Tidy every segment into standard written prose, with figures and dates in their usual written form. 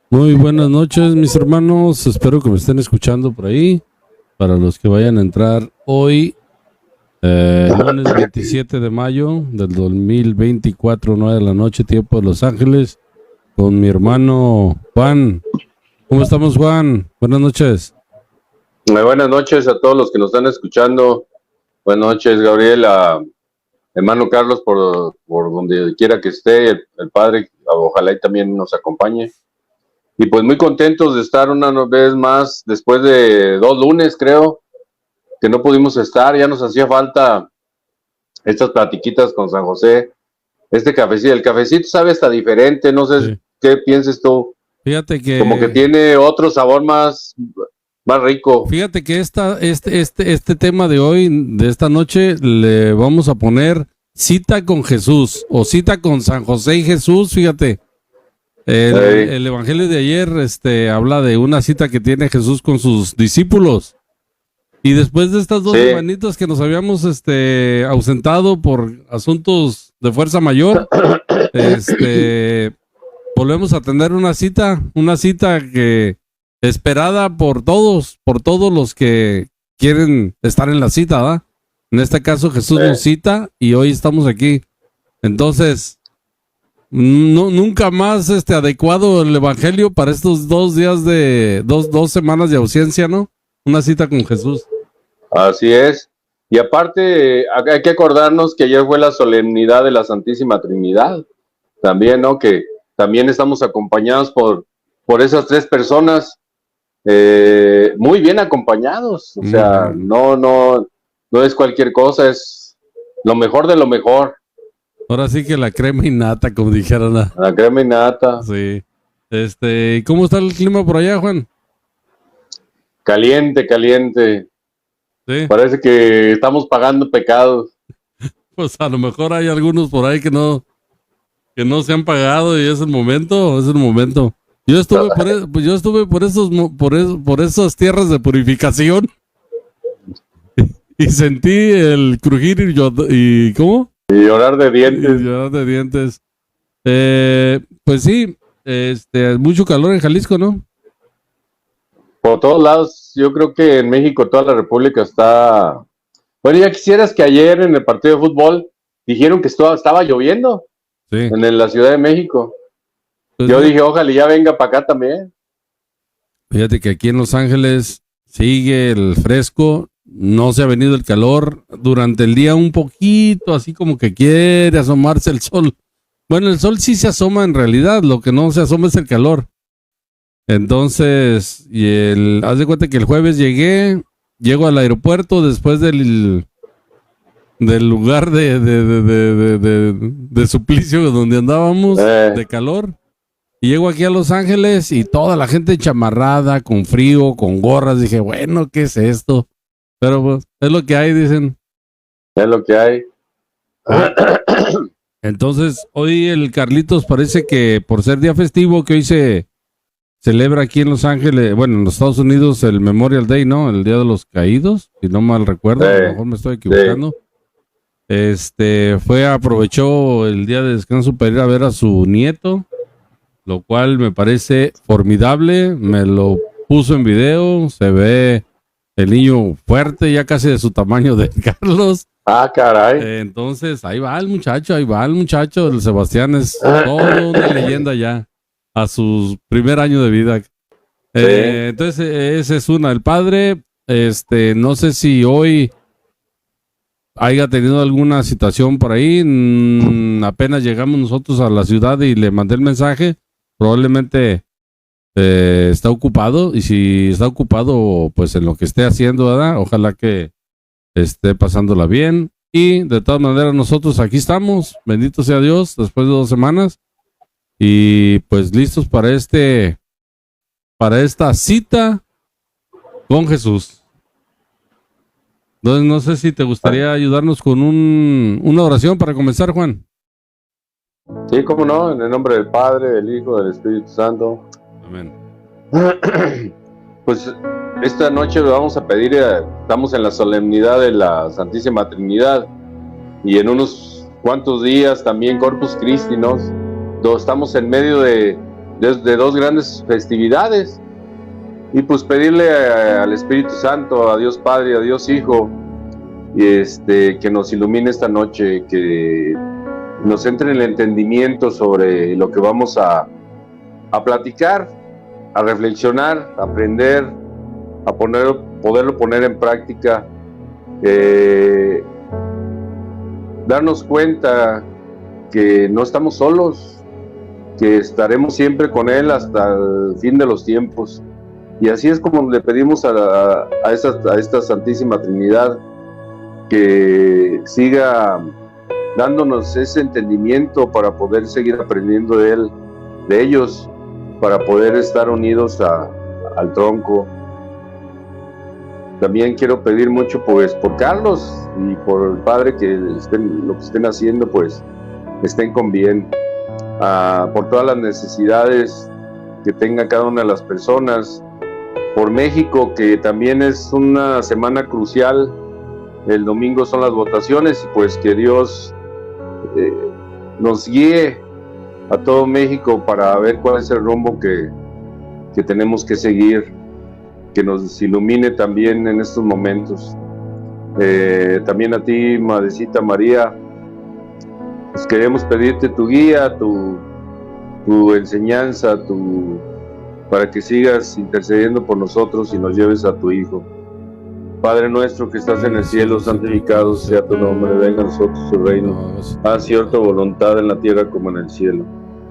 Muy buenas noches, mis hermanos. Espero que me estén escuchando por ahí. Para los que vayan a entrar hoy, lunes 27 de mayo del 2024, 9 de la noche, tiempo de Los Ángeles, con mi hermano Juan. ¿Cómo estamos, Juan? Buenas noches. Muy buenas noches a todos los que nos están escuchando. Buenas noches, Gabriel, a hermano Carlos, por donde quiera que esté, el Padre, ojalá y también nos acompañe. Y pues muy contentos de estar una vez más, después de 2 lunes, creo, que no pudimos estar. Ya nos hacía falta estas platiquitas con San José. Este cafecito, el cafecito sabe hasta diferente, no sé Sí. qué pienses tú. Fíjate Como que que, tiene otro sabor más rico. fíjate que este tema de hoy, de esta noche, le vamos a poner cita con Jesús o cita con San José y Jesús. Fíjate. El evangelio de ayer habla de una cita que tiene Jesús con sus discípulos. Y después de estas 2 semanitas que nos habíamos ausentado por asuntos de fuerza mayor, volvemos a tener una cita que esperada por todos los que quieren estar en la cita, ¿verdad? En este caso Jesús nos cita y hoy estamos aquí. Entonces, no, nunca más adecuado el evangelio para estos 2 días de dos semanas de ausencia, ¿no? Una cita con Jesús. Así es. Y aparte, hay que acordarnos que ayer fue la solemnidad de la Santísima Trinidad. También, ¿no? Que también estamos acompañados por esas tres personas, muy bien acompañados. O sea, no es cualquier cosa, es lo mejor de lo mejor. Ahora sí que la crema y nata, como dijeron. La crema y nata. Sí. ¿Cómo está el clima por allá, Juan? Caliente, caliente. Sí. Parece que estamos pagando pecados. Pues a lo mejor hay algunos por ahí que no se han pagado y es el momento, Yo estuve por esas tierras de purificación y sentí el crujir y ¿cómo? Y llorar de dientes. Y llorar de dientes. Pues sí, mucho calor en Jalisco, ¿no? Por todos lados, yo creo que en México toda la República está... Bueno, ya quisieras que ayer en el partido de fútbol dijeron que estaba lloviendo, sí, en la Ciudad de México. Pues Yo no. dije, ojalá ya venga para acá también. Fíjate que aquí en Los Ángeles sigue el fresco, no se ha venido el calor, durante el día un poquito, así como que quiere asomarse el sol. Bueno, el sol sí se asoma en realidad, lo que no se asoma es el calor. Entonces, haz de cuenta que el jueves llego al aeropuerto después del lugar de suplicio donde andábamos, de calor. Y llego aquí a Los Ángeles y toda la gente chamarrada, con frío, con gorras. Dije, bueno, ¿qué es esto? Pero pues, es lo que hay, dicen. Es lo que hay. Entonces, hoy el Carlitos parece que por ser día festivo, que hoy se celebra aquí en Los Ángeles, bueno, en los Estados Unidos, el Memorial Day, ¿no? El Día de los Caídos, si no mal recuerdo, a lo mejor me estoy equivocando. Aprovechó el día de descanso para ir a ver a su nieto, lo cual me parece formidable. Me lo puso en video, se ve el niño fuerte, ya casi de su tamaño de Carlos. Ah, caray. Entonces, ahí va el muchacho, el Sebastián es toda una leyenda ya, a su primer año de vida. Entonces, esa es una. El padre, no sé si hoy haya tenido alguna situación por ahí. Apenas llegamos nosotros a la ciudad y le mandé el mensaje. Probablemente está ocupado, y si está ocupado, pues en lo que esté haciendo, ¿verdad? Ojalá que esté pasándola bien. Y de todas maneras, nosotros aquí estamos, bendito sea Dios, después de 2 semanas, y pues listos para esta cita con Jesús. Entonces, no sé si te gustaría ayudarnos con una oración para comenzar, Juan. Sí, cómo no, en el nombre del Padre, del Hijo, del Espíritu Santo. Amén. Pues esta noche le vamos a pedir, estamos en la solemnidad de la Santísima Trinidad, y en unos cuantos días también Corpus Christi, ¿no? Estamos en medio de de dos grandes festividades, y pues pedirle al Espíritu Santo, a Dios Padre, a Dios Hijo, y que nos ilumine esta noche, que nos entre en el entendimiento sobre lo que vamos a platicar, a reflexionar, a aprender, a poderlo poner en práctica, darnos cuenta que no estamos solos, que estaremos siempre con Él hasta el fin de los tiempos. Y así es como le pedimos a esta Santísima Trinidad que siga dándonos ese entendimiento para poder seguir aprendiendo de ellos, para poder estar unidos al tronco. También quiero pedir mucho pues por Carlos y por el Padre, que lo que estén haciendo pues estén con bien, por todas las necesidades que tenga cada una de las personas, por México, que también es una semana crucial. El domingo son las votaciones y pues que Dios nos guíe a todo México para ver cuál es el rumbo que tenemos que seguir, que nos ilumine también en estos momentos. También a ti, Madrecita María, pues queremos pedirte tu guía, tu enseñanza, para que sigas intercediendo por nosotros y nos lleves a tu Hijo. Padre nuestro que estás en el cielo, santificado sea tu nombre, venga a nosotros tu reino, haz cierta voluntad en la tierra como en el cielo.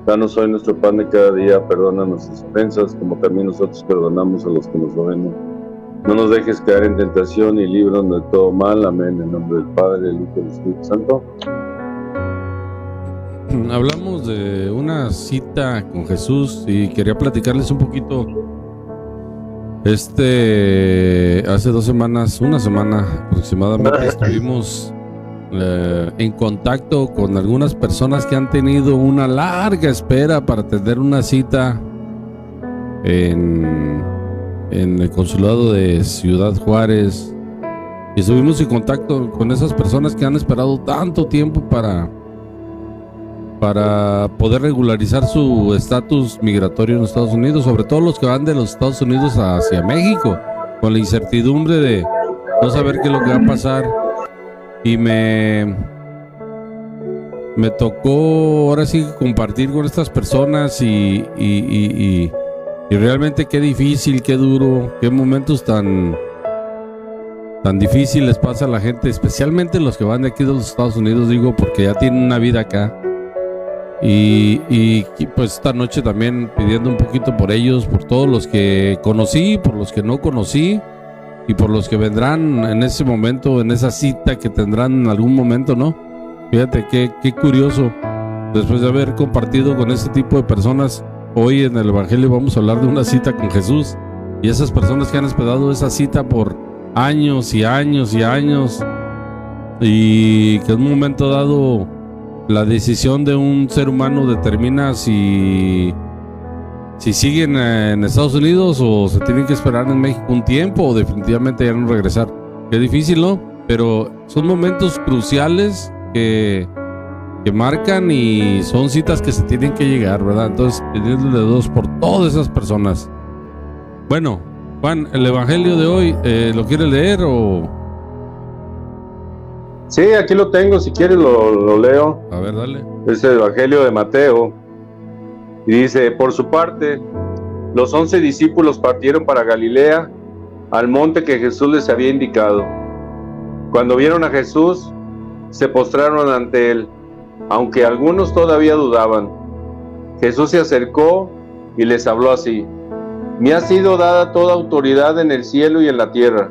Danos hoy nuestro pan de cada día, perdona nuestras ofensas, como también nosotros perdonamos a los que nos ofenden. No nos dejes caer en tentación y líbranos de todo mal. Amén. En nombre del Padre, del Hijo y del Espíritu Santo. Hablamos de una cita con Jesús y quería platicarles un poquito. Hace 2 semanas, una semana aproximadamente, estuvimos en contacto con algunas personas que han tenido una larga espera para tener una cita en el consulado de Ciudad Juárez, y estuvimos en contacto con esas personas que han esperado tanto tiempo para poder regularizar su estatus migratorio en los Estados Unidos, sobre todo los que van de los Estados Unidos hacia México, con la incertidumbre de no saber qué es lo que va a pasar. Y me tocó ahora sí compartir con estas personas y realmente qué difícil, qué duro, qué momentos tan difíciles pasa a la gente, especialmente los que van de aquí de los Estados Unidos, digo, porque ya tienen una vida acá. Y pues esta noche también pidiendo un poquito por ellos, por todos los que conocí, por los que no conocí y por los que vendrán en ese momento, en esa cita que tendrán en algún momento, ¿no? Fíjate qué curioso, después de haber compartido con este tipo de personas, hoy en el Evangelio vamos a hablar de una cita con Jesús, y esas personas que han esperado esa cita por años y años y años, y que en un momento dado la decisión de un ser humano determina si siguen en Estados Unidos o se tienen que esperar en México un tiempo o definitivamente ya no regresar. Qué difícil, ¿no? Pero son momentos cruciales que marcan y son citas que se tienen que llegar, ¿verdad? Entonces, pidiéndole Dios por todas esas personas. Bueno, Juan, el Evangelio de hoy, ¿lo quieres leer o...? Sí, aquí lo tengo, si quieres lo leo. A ver, dale. Es el Evangelio de Mateo. Y dice: por su parte, los 11 discípulos partieron para Galilea, al monte que Jesús les había indicado. Cuando vieron a Jesús, se postraron ante él, aunque algunos todavía dudaban. Jesús se acercó y les habló así: me ha sido dada toda autoridad en el cielo y en la tierra.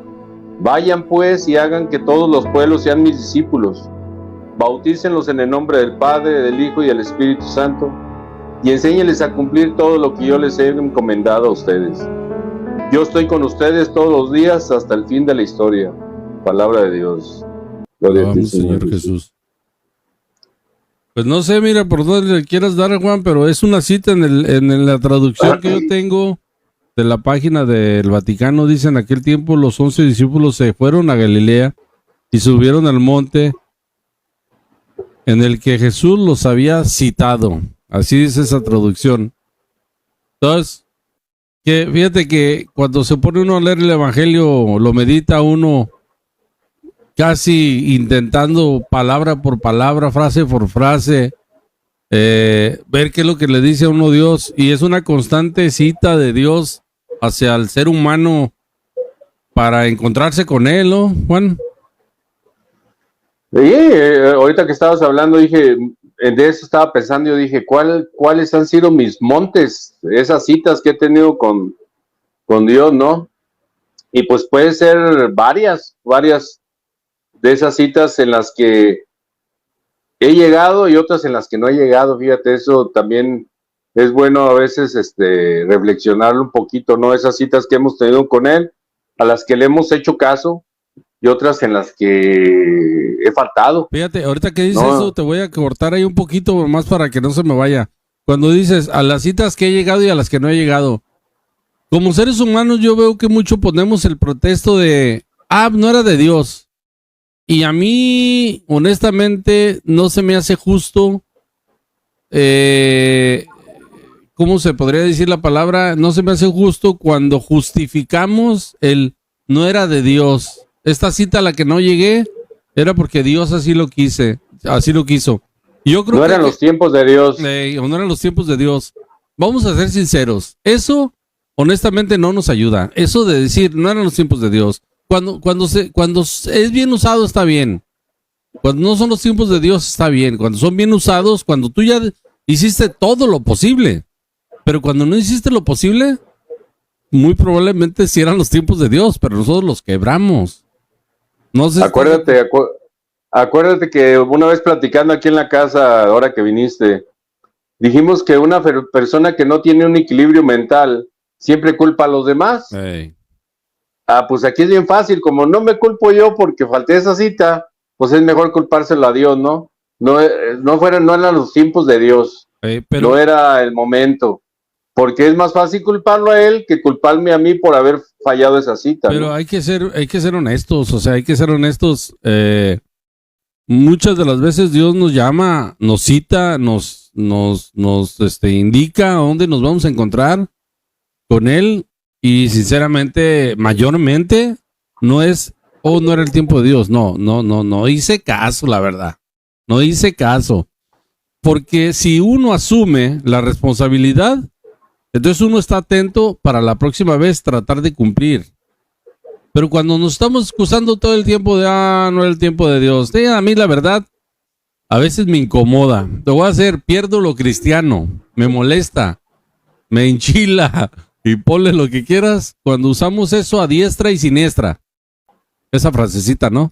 Vayan pues y hagan que todos los pueblos sean mis discípulos. Bautícenlos en el nombre del Padre, del Hijo y del Espíritu Santo, y enséñenles a cumplir todo lo que yo les he encomendado a ustedes. Yo estoy con ustedes todos los días hasta el fin de la historia. Palabra de Dios. Gloria a ti, Señor Jesús. Pues no sé, mira, por dónde le quieras dar, Juan, pero es una cita en la traducción que yo tengo de la página del Vaticano. Dice: en aquel tiempo los 11 discípulos se fueron a Galilea y subieron al monte en el que Jesús los había citado. Así dice esa traducción. Entonces, que fíjate que cuando se pone uno a leer el Evangelio, lo medita uno casi intentando palabra por palabra, frase por frase, ver qué es lo que le dice a uno Dios, y es una constante cita de Dios hacia el ser humano para encontrarse con él, ¿no, Juan? Sí, ahorita que estabas hablando, dije, de eso estaba pensando, yo dije, ¿cuáles han sido mis montes? Esas citas que he tenido con Dios, ¿no? Y pues puede ser varias de esas citas en las que he llegado y otras en las que no he llegado, fíjate, eso también es bueno a veces reflexionarlo un poquito, ¿no? Esas citas que hemos tenido con Él, a las que le hemos hecho caso y otras en las que he faltado, Fíjate, ahorita que dices eso, ¿no? te voy a cortar ahí un poquito más para que no se me vaya. Cuando dices a las citas que he llegado y a las que no he llegado, como seres humanos yo veo que mucho ponemos el pretexto de, no era de Dios. Y a mí, honestamente, no se me hace justo, ¿cómo se podría decir la palabra? No se me hace justo cuando justificamos el no era de Dios. Esta cita a la que no llegué era porque Dios así lo quiso. Y yo creo No eran los tiempos de Dios. o no eran los tiempos de Dios. Vamos a ser sinceros. Eso, honestamente, no nos ayuda. Eso de decir no eran los tiempos de Dios. Cuando es bien usado, está bien. Cuando no son los tiempos de Dios, está bien. Cuando son bien usados, cuando tú ya hiciste todo lo posible. Pero cuando no hiciste lo posible, muy probablemente sí eran los tiempos de Dios, pero nosotros los quebramos. No sé. Acuérdate que una vez platicando aquí en la casa, ahora que viniste, dijimos que una persona que no tiene un equilibrio mental siempre culpa a los demás. Hey. Pues aquí es bien fácil, como no me culpo yo porque falté esa cita, pues es mejor culpárselo a Dios, ¿no? No eran los tiempos de Dios, Pero, no era el momento, porque es más fácil culparlo a él que culparme a mí por haber fallado esa cita, pero ¿no? hay que ser honestos, o sea, hay que ser honestos. Muchas de las veces Dios nos llama, nos cita, nos indica a dónde nos vamos a encontrar con Él, y sinceramente, mayormente, no era el tiempo de Dios. No hice caso, la verdad. No hice caso. Porque si uno asume la responsabilidad, entonces uno está atento para la próxima vez tratar de cumplir. Pero cuando nos estamos excusando todo el tiempo de, no era el tiempo de Dios, a mí la verdad, a veces me incomoda. Te voy a hacer, pierdo lo cristiano, me molesta, me enchila, y ponle lo que quieras cuando usamos eso a diestra y siniestra. Esa frasecita, ¿no?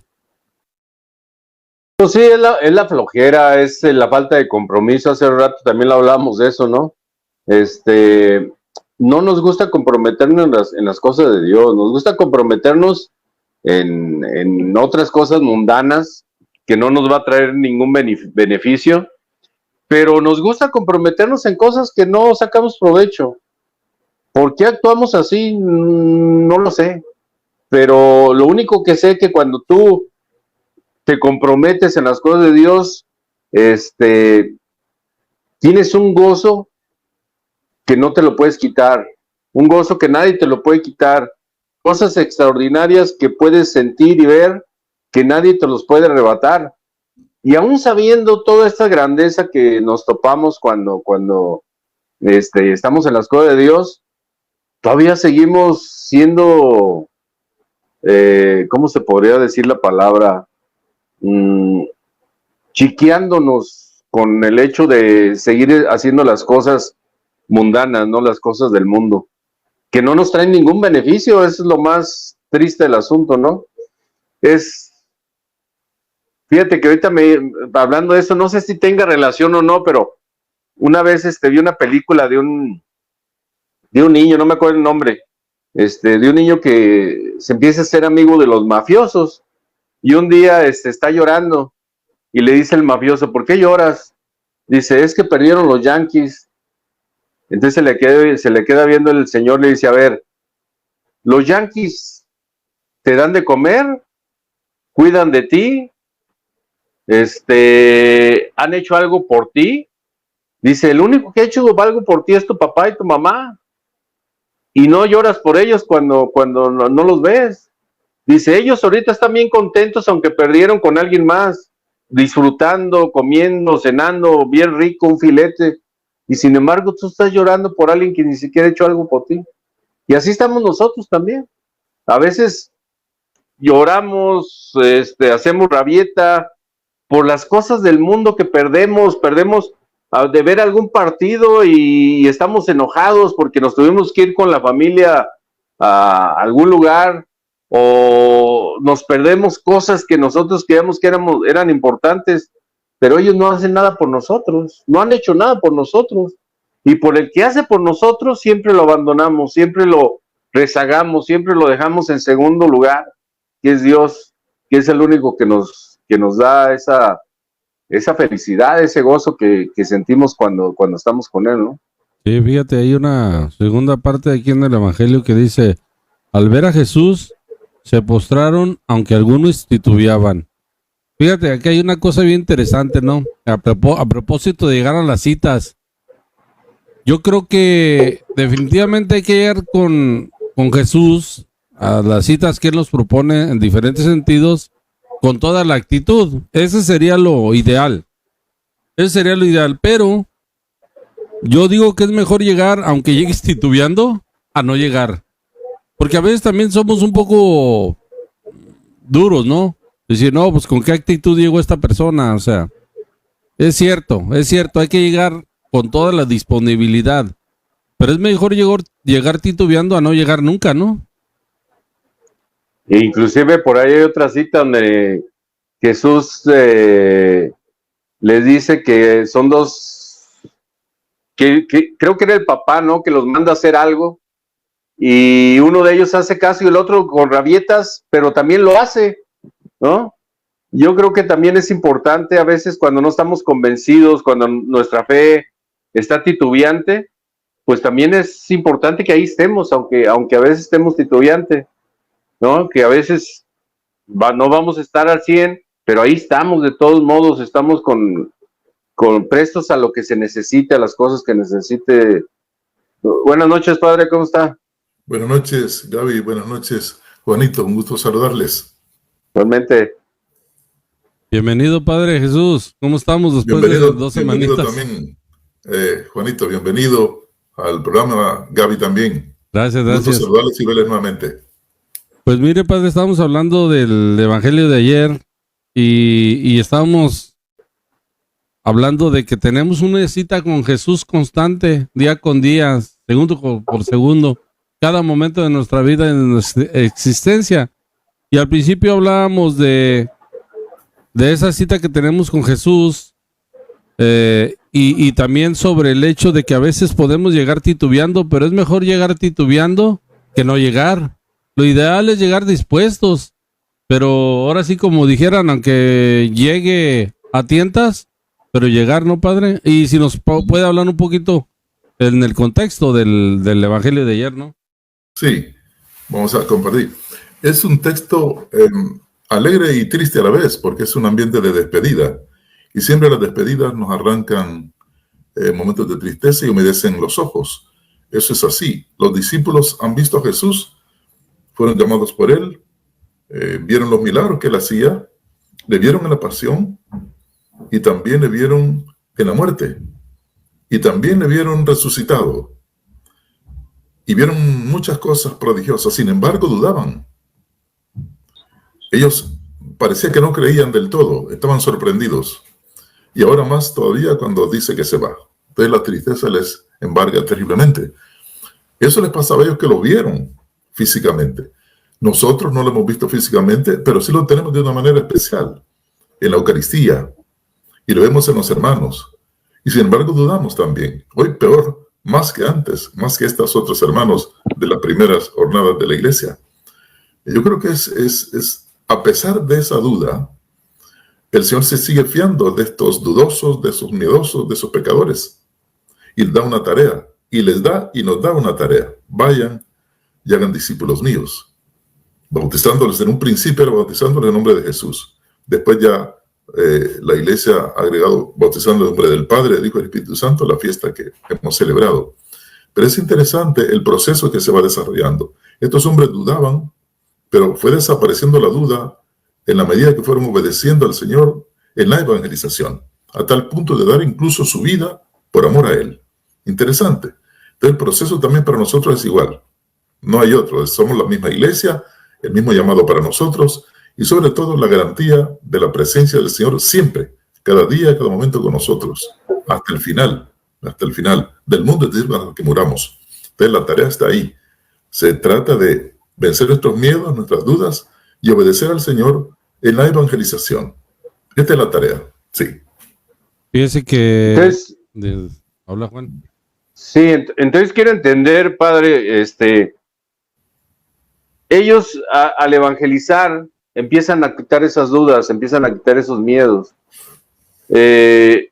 Pues sí, es la flojera, es la falta de compromiso. Hace un rato también lo hablamos de eso, ¿no? No nos gusta comprometernos en las cosas de Dios, nos gusta comprometernos en otras cosas mundanas que no nos va a traer ningún beneficio, pero nos gusta comprometernos en cosas que no sacamos provecho. ¿Por qué actuamos así? No lo sé, pero lo único que sé es que cuando tú te comprometes en las cosas de Dios, tienes un gozo que no te lo puedes quitar, un gozo que nadie te lo puede quitar, cosas extraordinarias que puedes sentir y ver que nadie te los puede arrebatar. Y aún sabiendo toda esta grandeza que nos topamos cuando estamos en las cosas de Dios, todavía seguimos siendo, ¿cómo se podría decir la palabra? Chiqueándonos con el hecho de seguir haciendo las cosas mundanas, no las cosas del mundo, que no nos traen ningún beneficio. Eso es lo más triste del asunto, ¿no? Fíjate que ahorita hablando de eso, no sé si tenga relación o no, pero una vez vi una película de un niño, no me acuerdo el nombre, de un niño que se empieza a ser amigo de los mafiosos, y un día está llorando y le dice el mafioso: ¿por qué lloras? Dice: es que perdieron los Yankees. Entonces se le queda viendo el señor, le dice: a ver, los Yankees te dan de comer, cuidan de ti, han hecho algo por ti. Dice, el único que ha hecho algo por ti es tu papá y tu mamá. Y no lloras por ellos cuando no los ves. Dice, ellos ahorita están bien contentos aunque perdieron con alguien más, disfrutando, comiendo, cenando, bien rico, un filete. Y sin embargo tú estás llorando por alguien que ni siquiera ha hecho algo por ti. Y así estamos nosotros también. A veces lloramos, hacemos rabieta por las cosas del mundo que perdemos de ver algún partido y estamos enojados porque nos tuvimos que ir con la familia a algún lugar, o nos perdemos cosas que nosotros creíamos que eran importantes, pero ellos no hacen nada por nosotros, no han hecho nada por nosotros, y por el que hace por nosotros siempre lo abandonamos, siempre lo rezagamos, siempre lo dejamos en segundo lugar, que es Dios, que es el único que nos da esa felicidad, ese gozo que sentimos cuando estamos con Él, ¿no? Sí, fíjate, hay una segunda parte aquí en el Evangelio que dice, al ver a Jesús, se postraron, aunque algunos titubeaban. Fíjate, aquí hay una cosa bien interesante, ¿no? A propósito de llegar a las citas, yo creo que definitivamente hay que llegar con Jesús a las citas que Él nos propone en diferentes sentidos, con toda la actitud. Ese sería lo ideal. Pero yo digo que es mejor llegar, aunque llegues titubeando, a no llegar. Porque a veces también somos un poco duros, ¿no? Decir, no, pues con qué actitud llegó esta persona. O sea, es cierto, hay que llegar con toda la disponibilidad. Pero es mejor llegar titubeando a no llegar nunca, ¿no? E inclusive por ahí hay otra cita donde Jesús les dice que son dos, que creo que era el papá, ¿no? Que los manda a hacer algo y uno de ellos hace caso y el otro con rabietas, pero también lo hace, ¿no? Yo creo que también es importante a veces cuando no estamos convencidos, cuando nuestra fe está titubeante, pues también es importante que ahí estemos, aunque a veces estemos titubeantes, ¿no? Que a veces no vamos a estar al 100, pero ahí estamos, de todos modos, estamos con prestos a lo que se necesite, a las cosas que necesite. Buenas noches, padre, ¿cómo está? Buenas noches, Gaby, buenas noches, Juanito, un gusto saludarles. Realmente. Bienvenido, Padre Jesús, ¿cómo estamos después de 2 semanitas? Bienvenido también, Juanito, bienvenido al programa, Gaby también. Gracias. Un gusto saludarles y verles nuevamente. Pues mire, padre, estábamos hablando del Evangelio de ayer y estábamos hablando de que tenemos una cita con Jesús constante, día con día, segundo por segundo, cada momento de nuestra vida, en nuestra existencia. Y al principio hablábamos de esa cita que tenemos con Jesús y también sobre el hecho de que a veces podemos llegar titubeando, pero es mejor llegar titubeando que no llegar. Lo ideal es llegar dispuestos, pero ahora sí, como dijeran, aunque llegue a tientas, pero llegar, ¿no, padre? Y si nos puede hablar un poquito en el contexto del Evangelio de ayer, ¿no? Sí, vamos a compartir. Es un texto alegre y triste a la vez, porque es un ambiente de despedida. Y siempre las despedidas nos arrancan momentos de tristeza y humedecen los ojos. Eso es así. Los discípulos han visto a Jesús, fueron llamados por Él, vieron los milagros que Él hacía, le vieron en la pasión y también le vieron en la muerte y también le vieron resucitado y vieron muchas cosas prodigiosas. Sin embargo, dudaban. Ellos parecía que no creían del todo, estaban sorprendidos. Y ahora más todavía cuando dice que se va. Entonces la tristeza les embarga terriblemente. Eso les pasaba a ellos que lo vieron físicamente. Nosotros no lo hemos visto físicamente, pero sí lo tenemos de una manera especial, en la Eucaristía, y lo vemos en los hermanos. Y sin embargo dudamos también. Hoy peor, más que antes, más que estos otros hermanos de las primeras jornadas de la iglesia. Yo creo que es a pesar de esa duda, el Señor se sigue fiando de estos dudosos, de esos miedosos, de esos pecadores. Y les da una tarea, y les da y nos da una tarea. Vayan y hagan discípulos míos, bautizándoles en un principio, bautizándoles en nombre de Jesús. Después ya la iglesia ha agregado, bautizando en nombre del Padre, del Hijo y del Espíritu Santo, la fiesta que hemos celebrado. Pero es interesante el proceso que se va desarrollando. Estos hombres dudaban, pero fue desapareciendo la duda en la medida que fueron obedeciendo al Señor en la evangelización, a tal punto de dar incluso su vida por amor a Él. Interesante. Entonces el proceso también para nosotros es igual. No hay otro. Somos la misma iglesia, el mismo llamado para nosotros y sobre todo la garantía de la presencia del Señor siempre, cada día, cada momento con nosotros, hasta el final del mundo, es decir, hasta que muramos. Entonces la tarea está ahí. Se trata de vencer nuestros miedos, nuestras dudas y obedecer al Señor en la evangelización. Esta es la tarea, sí. Fíjese que... Entonces, habla Juan. Sí, entonces quiero entender, padre, ellos al evangelizar empiezan a quitar esas dudas, empiezan a quitar esos miedos. Se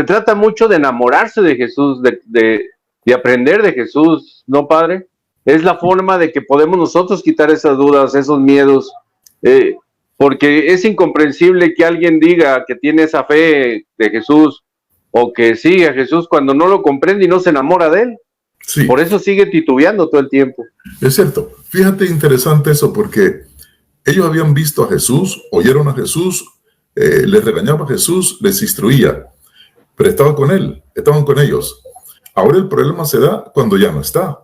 trata mucho de enamorarse de Jesús, de aprender de Jesús, ¿no, padre? Es la forma de que podemos nosotros quitar esas dudas, esos miedos, porque es incomprensible que alguien diga que tiene esa fe de Jesús o que sigue a Jesús cuando no lo comprende y no se enamora de él. Sí. Por eso sigue titubeando todo el tiempo. Es cierto. Fíjate, interesante eso, porque ellos habían visto a Jesús, oyeron a Jesús, les regañaba a Jesús, les instruía, pero estaba con él, estaban con ellos. Ahora el problema se da cuando ya no está.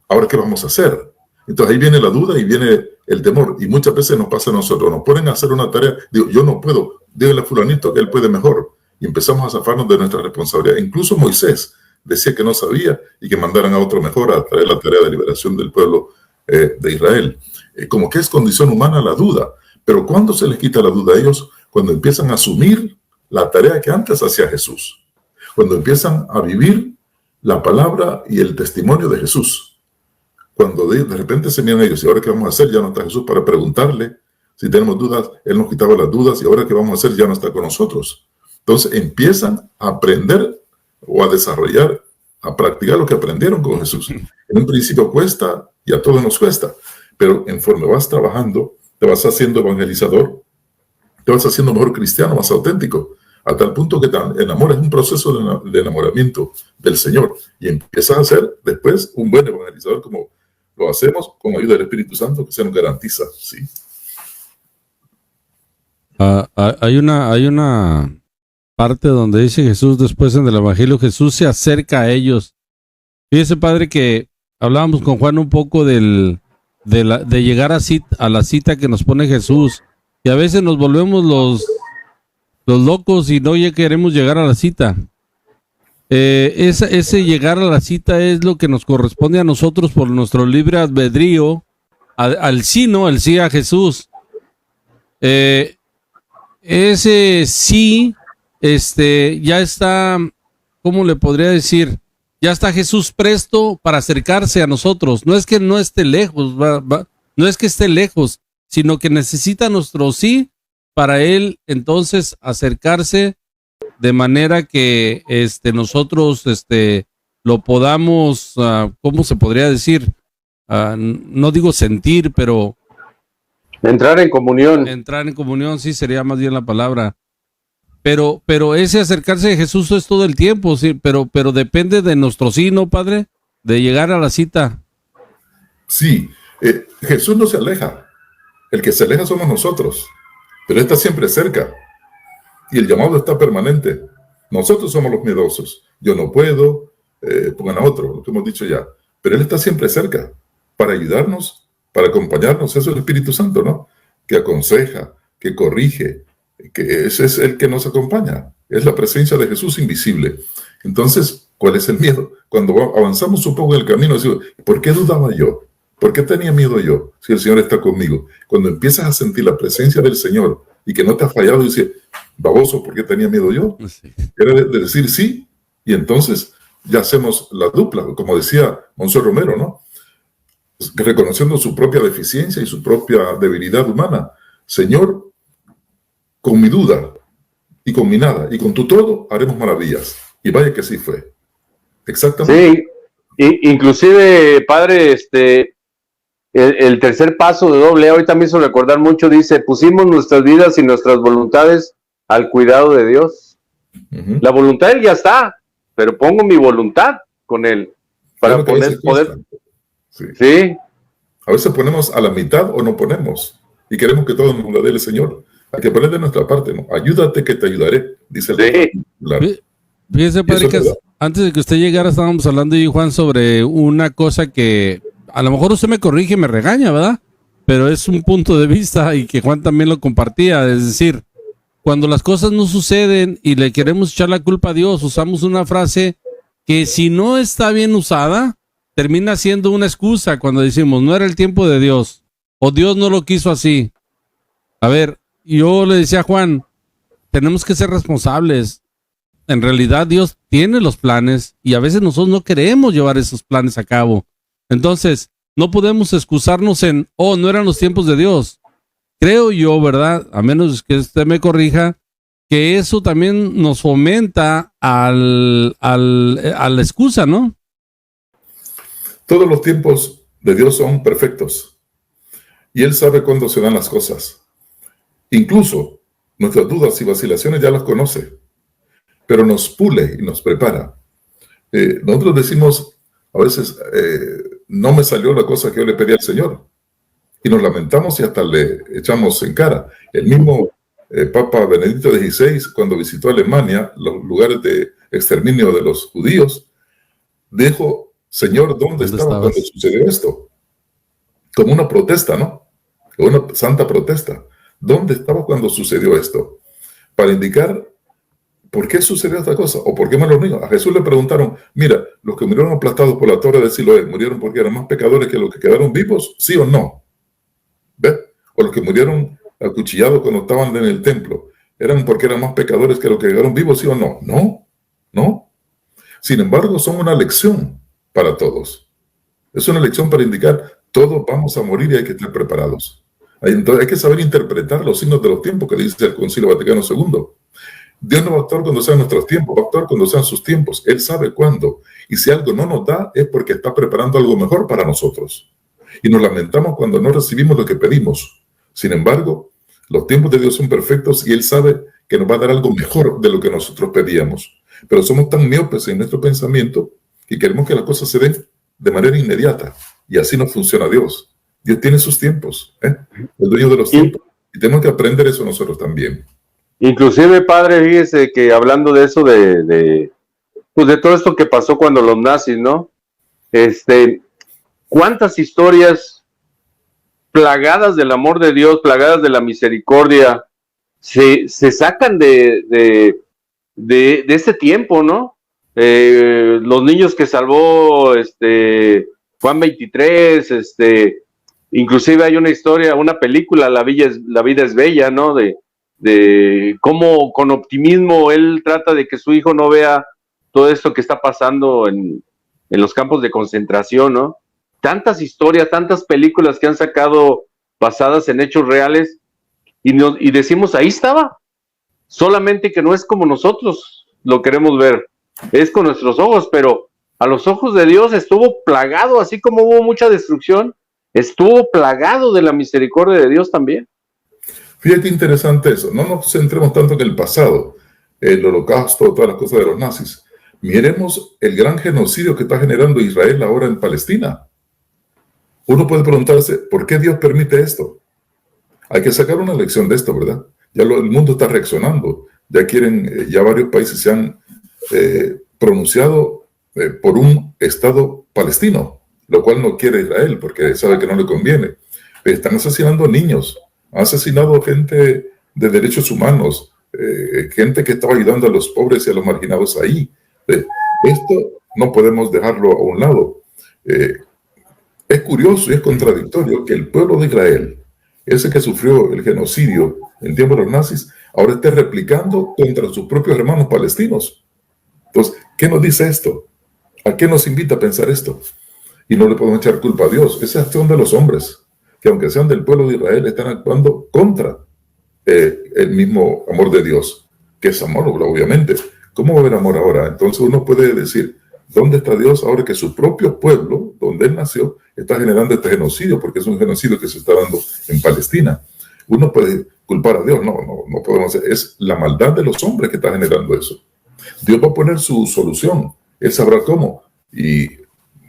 Ahora, ¿qué vamos a hacer? Entonces ahí viene la duda y viene el temor. Y muchas veces nos pasa a nosotros, nos ponen a hacer una tarea, digo, yo no puedo, dígale a fulanito que él puede mejor. Y empezamos a zafarnos de nuestra responsabilidad. Incluso Moisés decía que no sabía y que mandaran a otro mejor a traer la tarea de liberación del pueblo de Israel. Como que es condición humana la duda. Pero ¿cuándo se les quita la duda a ellos? Cuando empiezan a asumir la tarea que antes hacía Jesús. Cuando empiezan a vivir la palabra y el testimonio de Jesús. Cuando de repente se miran ellos, ¿y ahora qué vamos a hacer? Ya no está Jesús para preguntarle. Si tenemos dudas, Él nos quitaba las dudas, y ahora qué vamos a hacer, ya no está con nosotros. Entonces empiezan a aprender o a desarrollar, a practicar lo que aprendieron con Jesús. En un principio cuesta, y a todos nos cuesta, pero conforme vas trabajando, te vas haciendo evangelizador, te vas haciendo mejor cristiano, más auténtico, a tal punto que te enamoras. Es un proceso de enamoramiento del Señor, y empiezas a ser después un buen evangelizador, como lo hacemos con ayuda del Espíritu Santo, que se nos garantiza. ¿Sí? Hay una parte donde dice Jesús, después en el Evangelio, Jesús se acerca a ellos. Fíjese, padre, que hablábamos con Juan un poco de llegar a la cita que nos pone Jesús, y a veces nos volvemos los locos y no ya queremos llegar a la cita. Ese llegar a la cita es lo que nos corresponde a nosotros por nuestro libre albedrío, al sí, ¿no? Al sí a Jesús. Ese sí, ya está, ¿cómo le podría decir? Ya está Jesús presto para acercarse a nosotros. No es que no esté lejos, no es que esté lejos, sino que necesita nuestro sí para Él entonces acercarse de manera que nosotros lo podamos, ¿cómo se podría decir? No digo sentir, pero... Entrar en comunión. Entrar en comunión, sí, sería más bien la palabra. Pero ese acercarse de Jesús es todo el tiempo, sí, pero depende de nuestro sí, ¿no, Padre? De llegar a la cita. Sí, Jesús no se aleja. El que se aleja somos nosotros. Pero Él está siempre cerca. Y el llamado está permanente. Nosotros somos los miedosos. Yo no puedo, pongan a otro, lo que hemos dicho ya. Pero Él está siempre cerca para ayudarnos, para acompañarnos. Eso es el Espíritu Santo, ¿no? Que aconseja, que corrige, que ese es el que nos acompaña. Es la presencia de Jesús invisible. Entonces, ¿cuál es el miedo? Cuando avanzamos un poco en el camino, decimos, ¿por qué dudaba yo? ¿Por qué tenía miedo yo si el Señor está conmigo? Cuando empiezas a sentir la presencia del Señor y que no te ha fallado, dices, baboso, ¿por qué tenía miedo yo? Sí. Era de decir sí, y entonces ya hacemos la dupla, como decía Monseñor Romero, ¿no? Reconociendo su propia deficiencia y su propia debilidad humana. Señor, con mi duda y con mi nada y con tu todo haremos maravillas. Y vaya que sí fue. Exactamente. Sí, inclusive, padre, el tercer paso de doble, ahorita me hizo recordar mucho, dice, pusimos nuestras vidas y nuestras voluntades al cuidado de Dios. La voluntad de él ya está, pero pongo mi voluntad con él para poder. Sí. Sí. A veces ponemos a la mitad o no ponemos y queremos que todo nos lo dé el Señor. Hay que poner de nuestra parte, ¿no? Ayúdate que te ayudaré, dice el sí. Fíjese, padre, que antes de que usted llegara estábamos hablando yo y Juan sobre una cosa que a lo mejor usted me corrige y me regaña, ¿verdad? Pero es un punto de vista y que Juan también lo compartía, es decir, cuando las cosas no suceden y le queremos echar la culpa a Dios, usamos una frase que si no está bien usada, termina siendo una excusa cuando decimos, no era el tiempo de Dios, o Dios no lo quiso así. A ver, yo le decía a Juan, tenemos que ser responsables. En realidad Dios tiene los planes y a veces nosotros no queremos llevar esos planes a cabo. Entonces, no podemos excusarnos en, no eran los tiempos de Dios. Creo yo, ¿verdad? A menos que usted me corrija, que eso también nos fomenta a la excusa, ¿no? Todos los tiempos de Dios son perfectos y Él sabe cuándo se dan las cosas. Incluso nuestras dudas y vacilaciones ya las conoce, pero nos pule y nos prepara. Nosotros decimos a veces, no me salió la cosa que yo le pedí al Señor, y nos lamentamos y hasta le echamos en cara. El mismo Papa Benedicto XVI, cuando visitó Alemania, los lugares de exterminio de los judíos, dijo, Señor, ¿dónde estaba cuando sucedió esto? Como una protesta, ¿no? Una santa protesta. ¿Dónde estaba cuando sucedió esto? Para indicar por qué sucedió esta cosa o por qué me lo niego. A Jesús le preguntaron, mira, los que murieron aplastados por la torre de Siloé, ¿murieron porque eran más pecadores que los que quedaron vivos? ¿Sí o no? ¿Ves? O los que murieron acuchillados cuando estaban en el templo, ¿eran porque eran más pecadores que los que quedaron vivos? ¿Sí o no? No, no. Sin embargo, son una lección para todos. Es una lección para indicar, todos vamos a morir y hay que estar preparados. Entonces hay que saber interpretar los signos de los tiempos que dice el Concilio Vaticano II. Dios no va a actuar cuando sean nuestros tiempos, va a actuar cuando sean sus tiempos. Él sabe cuándo. Y si algo no nos da, es porque está preparando algo mejor para nosotros. Y nos lamentamos cuando no recibimos lo que pedimos. Sin embargo, los tiempos de Dios son perfectos y Él sabe que nos va a dar algo mejor de lo que nosotros pedíamos. Pero somos tan miopes en nuestro pensamiento que queremos que las cosas se den de manera inmediata. Y así no funciona Dios. Dios tiene sus tiempos, el dueño de los tiempos. Y tenemos que aprender eso nosotros también. Inclusive, padre, fíjese que hablando de eso, de todo esto que pasó cuando los nazis, ¿no? ¿Cuántas historias plagadas del amor de Dios, plagadas de la misericordia, se sacan de ese tiempo, ¿no? Los niños que salvó Juan 23, inclusive hay una historia, una película, La vida es bella, ¿no? De cómo con optimismo él trata de que su hijo no vea todo esto que está pasando en los campos de concentración, ¿no? Tantas historias, tantas películas que han sacado basadas en hechos reales y decimos, ahí estaba, solamente que no es como nosotros lo queremos ver, es con nuestros ojos, pero a los ojos de Dios estuvo plagado, así como hubo mucha destrucción, estuvo plagado de la misericordia de Dios también. Fíjate, interesante eso. No nos centremos tanto en el pasado, el holocausto, todas las cosas de los nazis. Miremos el gran genocidio que está generando Israel ahora en Palestina. Uno puede preguntarse, ¿por qué Dios permite esto? Hay que sacar una lección de esto, ¿verdad? Ya el mundo está reaccionando. Ya varios países se han pronunciado por un Estado palestino, lo cual no quiere Israel porque sabe que no le conviene. Están asesinando niños, han asesinado gente de derechos humanos, gente que estaba ayudando a los pobres y a los marginados ahí. Esto no podemos dejarlo a un lado. Es curioso y es contradictorio que el pueblo de Israel, ese que sufrió el genocidio en tiempo de los nazis, ahora esté replicando contra sus propios hermanos palestinos. Entonces, ¿qué nos dice esto? ¿A qué nos invita a pensar esto? Y no le podemos echar culpa a Dios. Esa es acción de los hombres, que aunque sean del pueblo de Israel, están actuando contra el mismo amor de Dios, que es amor, obviamente. ¿Cómo va a haber amor ahora? Entonces uno puede decir, ¿Dónde está Dios ahora que su propio pueblo, donde él nació, está generando este genocidio? Porque es un genocidio que se está dando en Palestina. Uno puede culpar a Dios, no podemos hacer. Es la maldad de los hombres que está generando eso. Dios va a poner su solución, él sabrá cómo, y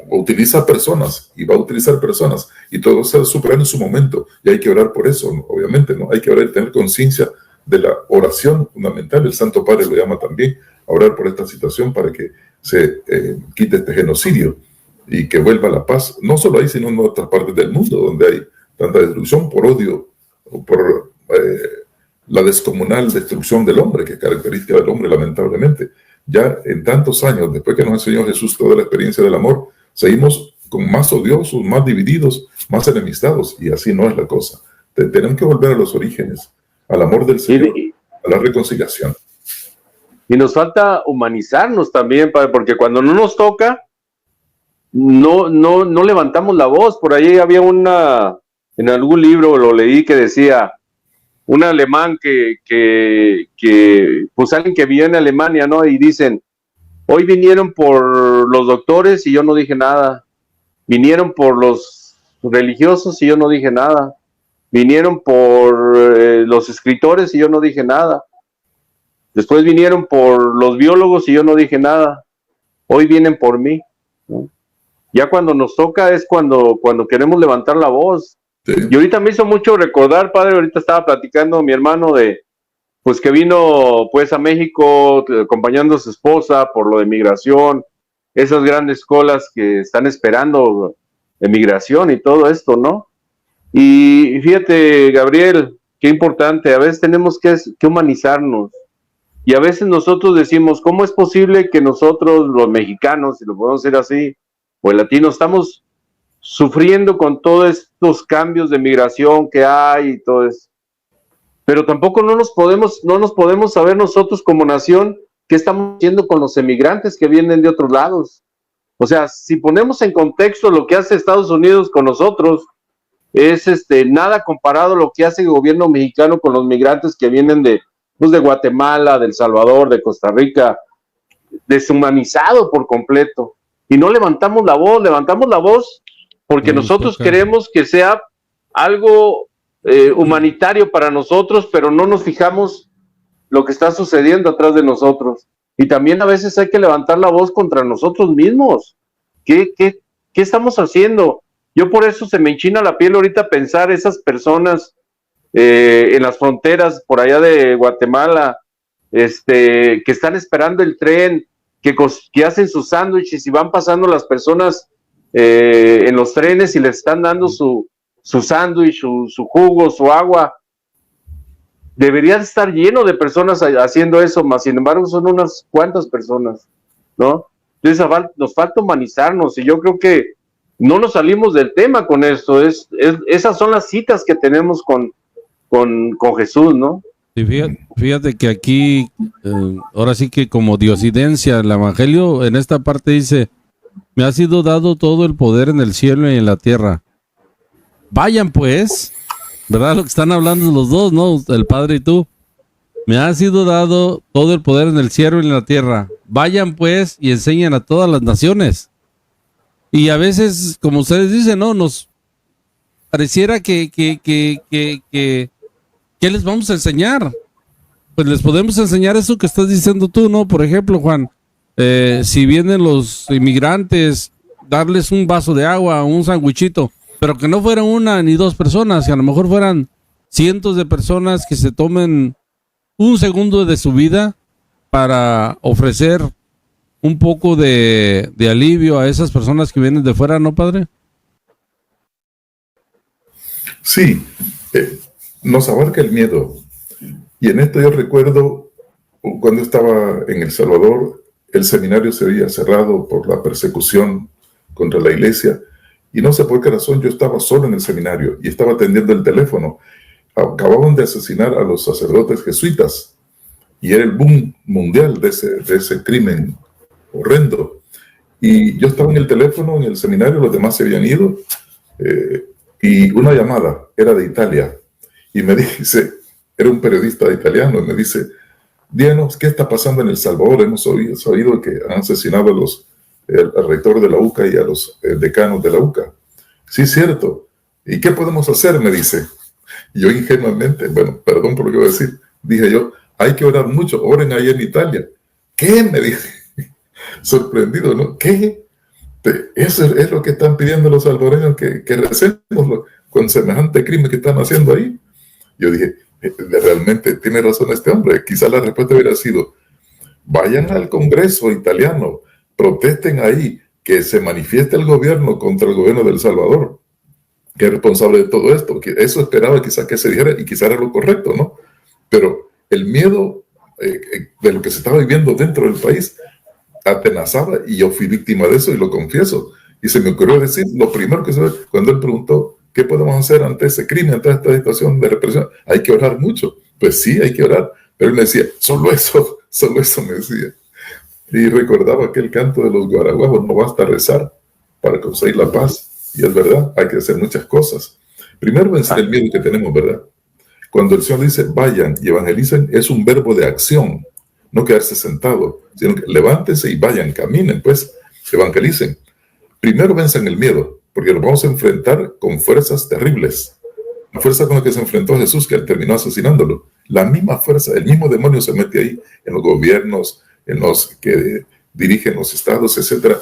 utiliza personas, y va a utilizar personas, y todo se superará en su momento, y hay que orar por eso, obviamente, ¿no? Hay que orar y tener conciencia de la oración fundamental. El Santo Padre lo llama también a orar por esta situación para que se quite este genocidio y que vuelva la paz, no solo ahí, sino en otras partes del mundo donde hay tanta destrucción por odio, o por la descomunal destrucción del hombre, que es característica del hombre, lamentablemente. Ya en tantos años, después que nos enseñó Jesús toda la experiencia del amor, seguimos con más odiosos, más divididos, más enemistados, y así no es la cosa. Tenemos que volver a los orígenes, al amor del Señor, a la reconciliación. Y nos falta humanizarnos también, Padre, porque cuando no nos toca, no levantamos la voz. Por ahí había en algún libro lo leí que decía, un alemán pues alguien que vivió en Alemania, ¿no? Y dicen, hoy vinieron por los doctores y yo no dije nada. Vinieron por los religiosos y yo no dije nada. Vinieron por los escritores y yo no dije nada. Después vinieron por los biólogos y yo no dije nada. Hoy vienen por mí, ¿no? Ya cuando nos toca es cuando queremos levantar la voz. Sí. Y ahorita me hizo mucho recordar, Padre, ahorita estaba platicando mi hermano pues que vino pues a México acompañando a su esposa por lo de migración, esas grandes colas que están esperando de migración y todo esto, ¿no? Y fíjate, Gabriel, qué importante, a veces tenemos que humanizarnos. Y a veces nosotros decimos, ¿cómo es posible que nosotros, los mexicanos, si lo podemos decir así, o el latino, estamos sufriendo con todos estos cambios de migración que hay y todo eso? Pero tampoco no nos podemos saber nosotros como nación qué estamos haciendo con los emigrantes que vienen de otros lados. O sea, si ponemos en contexto lo que hace Estados Unidos con nosotros, es nada comparado a lo que hace el gobierno mexicano con los migrantes que vienen de Guatemala, de El Salvador, de Costa Rica, deshumanizado por completo. Y no levantamos la voz porque nosotros queremos que sea algo humanitario para nosotros, pero no nos fijamos lo que está sucediendo atrás de nosotros. Y también a veces hay que levantar la voz contra nosotros mismos. ¿Qué estamos haciendo? Yo por eso se me enchina la piel ahorita pensar esas personas en las fronteras por allá de Guatemala, que están esperando el tren, que hacen sus sándwiches y van pasando las personas en los trenes y les están dando su sándwich, su jugo, su agua. Debería estar lleno de personas haciendo eso, más sin embargo son unas cuantas personas, ¿no? Entonces nos falta humanizarnos, y yo creo que no nos salimos del tema con esto. Esas son las citas que tenemos con Jesús, ¿no? Y fíjate que aquí, ahora sí que como diosidencia, el Evangelio en esta parte dice, me ha sido dado todo el poder en el cielo y en la tierra. Vayan pues, ¿verdad? Lo que están hablando los dos, ¿no? El Padre y tú. Me ha sido dado todo el poder en el cielo y en la tierra. Vayan pues y enseñen a todas las naciones. Y a veces, como ustedes dicen, ¿no? Nos pareciera que ¿qué les vamos a enseñar? Pues les podemos enseñar eso que estás diciendo tú, ¿no? Por ejemplo, Juan, si vienen los inmigrantes, darles un vaso de agua, un sandwichito, pero que no fueran una ni dos personas, que a lo mejor fueran cientos de personas que se tomen un segundo de su vida para ofrecer un poco de alivio a esas personas que vienen de fuera, ¿no, Padre? Sí, nos abarca el miedo. Y en esto yo recuerdo cuando estaba en El Salvador, el seminario se había cerrado por la persecución contra la iglesia, y no sé por qué razón yo estaba solo en el seminario y estaba atendiendo el teléfono. Acababan de asesinar a los sacerdotes jesuitas y era el boom mundial de ese crimen horrendo. Y yo estaba en el teléfono, en el seminario, los demás se habían ido, y una llamada era de Italia, y me dice, era un periodista italiano, y me dice, díganos, ¿qué está pasando en El Salvador? Hemos sabido que han asesinado al rector de la UCA y a los decanos de la UCA. Sí, es cierto. ¿Y qué podemos hacer? Me dice. Y yo ingenuamente, bueno, perdón por lo que voy a decir, dije yo, hay que orar mucho, oren ahí en Italia. ¿Qué? Me dije, sorprendido, ¿no? ¿Qué? Eso es lo que están pidiendo los salvadoreños, que recemos con semejante crimen que están haciendo ahí. Yo dije, realmente tiene razón este hombre. Quizás la respuesta hubiera sido, vayan al Congreso italiano, protesten ahí, que se manifieste el gobierno contra el gobierno de El Salvador, que es responsable de todo esto. Que eso esperaba quizás que se dijera y quizás era lo correcto, ¿no? Pero el miedo de lo que se estaba viviendo dentro del país atenazaba, y yo fui víctima de eso y lo confieso. Y se me ocurrió decir, lo primero que se ve, cuando él preguntó, ¿qué podemos hacer ante ese crimen, ante esta situación de represión? Hay que orar mucho. Pues sí, hay que orar. Pero él me decía, solo eso me decía. Y recordaba aquel canto de los guaraguajos, no basta rezar para conseguir la paz. Y es verdad, hay que hacer muchas cosas. Primero vencer el miedo que tenemos, ¿verdad? Cuando el Señor dice, vayan y evangelicen, es un verbo de acción, no quedarse sentado, sino que levántense y vayan, caminen, pues, evangelicen. Primero venzan el miedo, porque nos vamos a enfrentar con fuerzas terribles. La fuerza con la que se enfrentó Jesús, que él terminó asesinándolo. La misma fuerza, el mismo demonio se mete ahí, en los gobiernos, en los que dirigen los estados, etcétera,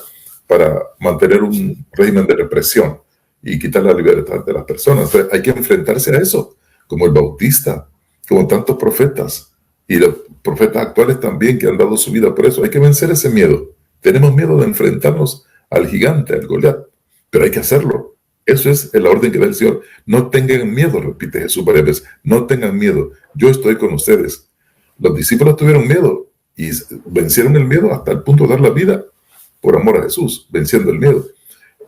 para mantener un régimen de represión y quitar la libertad de las personas. Entonces, hay que enfrentarse a eso, como el Bautista, como tantos profetas, y los profetas actuales también que han dado su vida por eso. Hay que vencer ese miedo. Tenemos miedo de enfrentarnos al gigante, al Goliat, pero hay que hacerlo. Eso es la orden que da el Señor. No tengan miedo, repite Jesús varias veces. No tengan miedo. Yo estoy con ustedes. Los discípulos tuvieron miedo y vencieron el miedo hasta el punto de dar la vida por amor a Jesús, venciendo el miedo.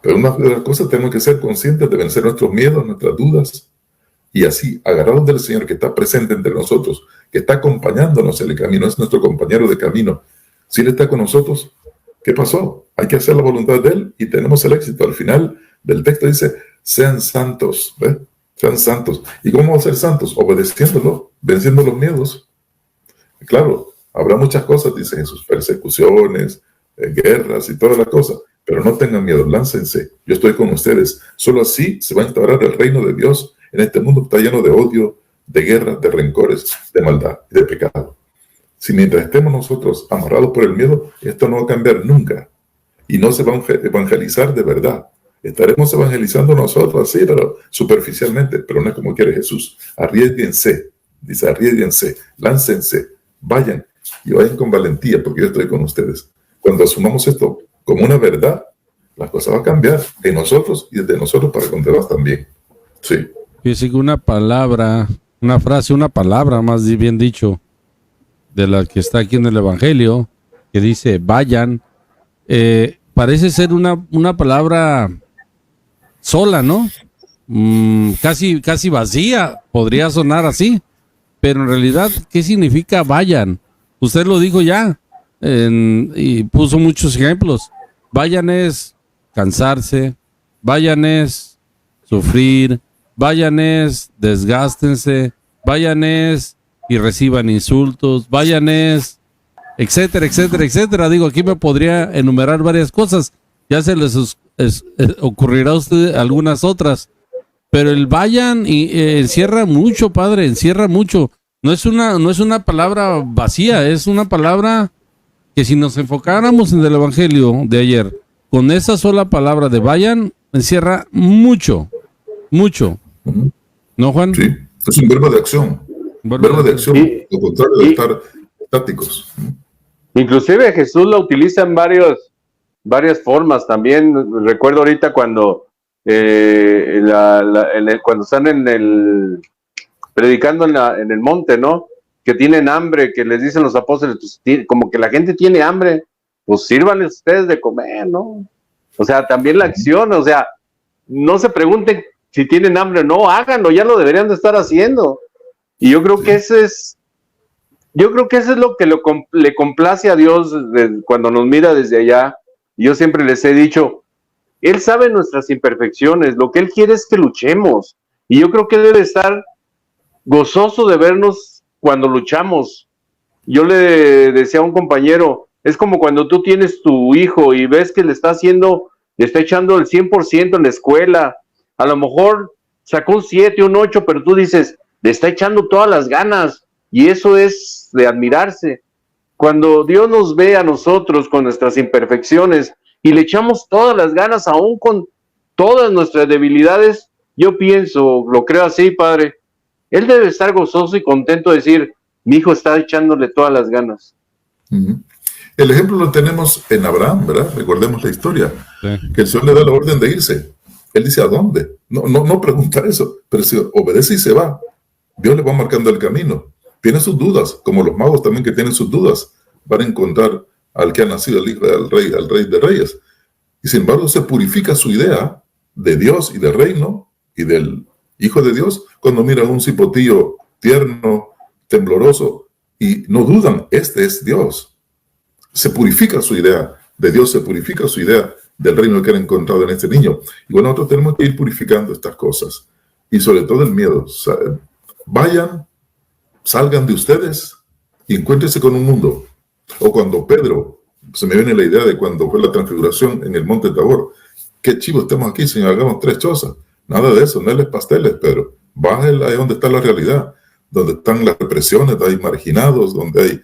Pero una de las cosas, tenemos que ser conscientes de vencer nuestros miedos, nuestras dudas, y así, agarrados del Señor que está presente entre nosotros, que está acompañándonos en el camino, es nuestro compañero de camino. Si Él está con nosotros, ¿qué pasó? Hay que hacer la voluntad de Él y tenemos el éxito. Al final del texto dice, sean santos, ¿ves? Sean santos. ¿Y cómo vamos a ser santos? Obedeciéndolo, venciendo los miedos. Claro, habrá muchas cosas, dice Jesús, persecuciones, guerras y todas las cosas, pero no tengan miedo, láncense. Yo estoy con ustedes. Solo así se va a instaurar el reino de Dios en este mundo que está lleno de odio, de guerra, de rencores, de maldad y de pecado. Si mientras estemos nosotros amarrados por el miedo, esto no va a cambiar nunca. Y no se va a evangelizar de verdad. Estaremos evangelizando nosotros así, pero superficialmente, pero no es como quiere Jesús. Arriésguense, dice, arriésguense, láncense, vayan y vayan con valentía, porque yo estoy con ustedes. Cuando asumamos esto como una verdad, las cosas van a cambiar en nosotros y de nosotros para con demás también. Sí. Fíjese que una palabra, una frase, una palabra más bien dicho, de la que está aquí en el Evangelio, que dice vayan, parece ser una palabra sola, ¿no? Casi vacía, podría sonar así, pero en realidad, ¿qué significa vayan? Usted lo dijo ya, y puso muchos ejemplos. Vayan es cansarse, vayan es sufrir, vayan es desgástense, vayan es y reciban insultos, vayan es, etcétera, etcétera, etcétera. Digo, aquí me podría enumerar varias cosas, ya se les ocurrirá a usted algunas otras, pero el vayan encierra mucho, padre, encierra mucho. No es una palabra vacía, es una palabra que si nos enfocáramos en el Evangelio de ayer, con esa sola palabra de vayan, encierra mucho, mucho. ¿No, Juan? Sí, es un verbo de acción. Verbo de acción, lo contrario de estar estáticos. Inclusive Jesús lo utiliza en varias formas también. Recuerdo ahorita cuando cuando están predicando en el monte, ¿no? Que tienen hambre, que les dicen los apóstoles, pues, como que la gente tiene hambre, pues sírvanles ustedes de comer, ¿no? O sea, también la acción, o sea, no se pregunten si tienen hambre o no, háganlo, ya lo deberían de estar haciendo. Y yo creo que eso es lo que le complace a Dios cuando nos mira desde allá. Yo siempre les he dicho, Él sabe nuestras imperfecciones, lo que Él quiere es que luchemos. Y yo creo que Él debe estar gozoso de vernos cuando luchamos. Yo le decía a un compañero, Es como cuando tú tienes tu hijo y ves que le está echando el 100% en la escuela. A lo mejor sacó un 7, un 8, pero tú dices, le está echando todas las ganas. Y eso es de admirarse. Cuando Dios nos ve a nosotros con nuestras imperfecciones y le echamos todas las ganas, aún con todas nuestras debilidades, yo pienso, lo creo así, Padre, Él debe estar gozoso y contento de decir, mi hijo está echándole todas las ganas. El ejemplo lo tenemos en Abraham, ¿verdad? Recordemos la historia, que el Señor le da la orden de irse. Él dice, ¿a dónde? No pregunta eso, pero si obedece y se va, Dios le va marcando el camino. Tiene sus dudas, como los magos también que tienen sus dudas, van a encontrar al que ha nacido, al rey de reyes. Y sin embargo se purifica su idea de Dios y del reino y del Hijo de Dios cuando miran un cipotillo tierno, tembloroso, y no dudan, este es Dios. Se purifica su idea de Dios, se purifica su idea del reino que han encontrado en este niño. Y bueno, nosotros tenemos que ir purificando estas cosas. Y sobre todo el miedo. Vayan, salgan de ustedes y encuéntrense con un mundo. O cuando Pedro, se me viene la idea de cuando fue la transfiguración en el monte Tabor. Qué chivo, estamos aquí, Señor, hagamos 3 chozas. Nada de eso, no les pasteles, Pedro. Bajen ahí donde está la realidad, donde están las represiones, donde hay marginados, donde hay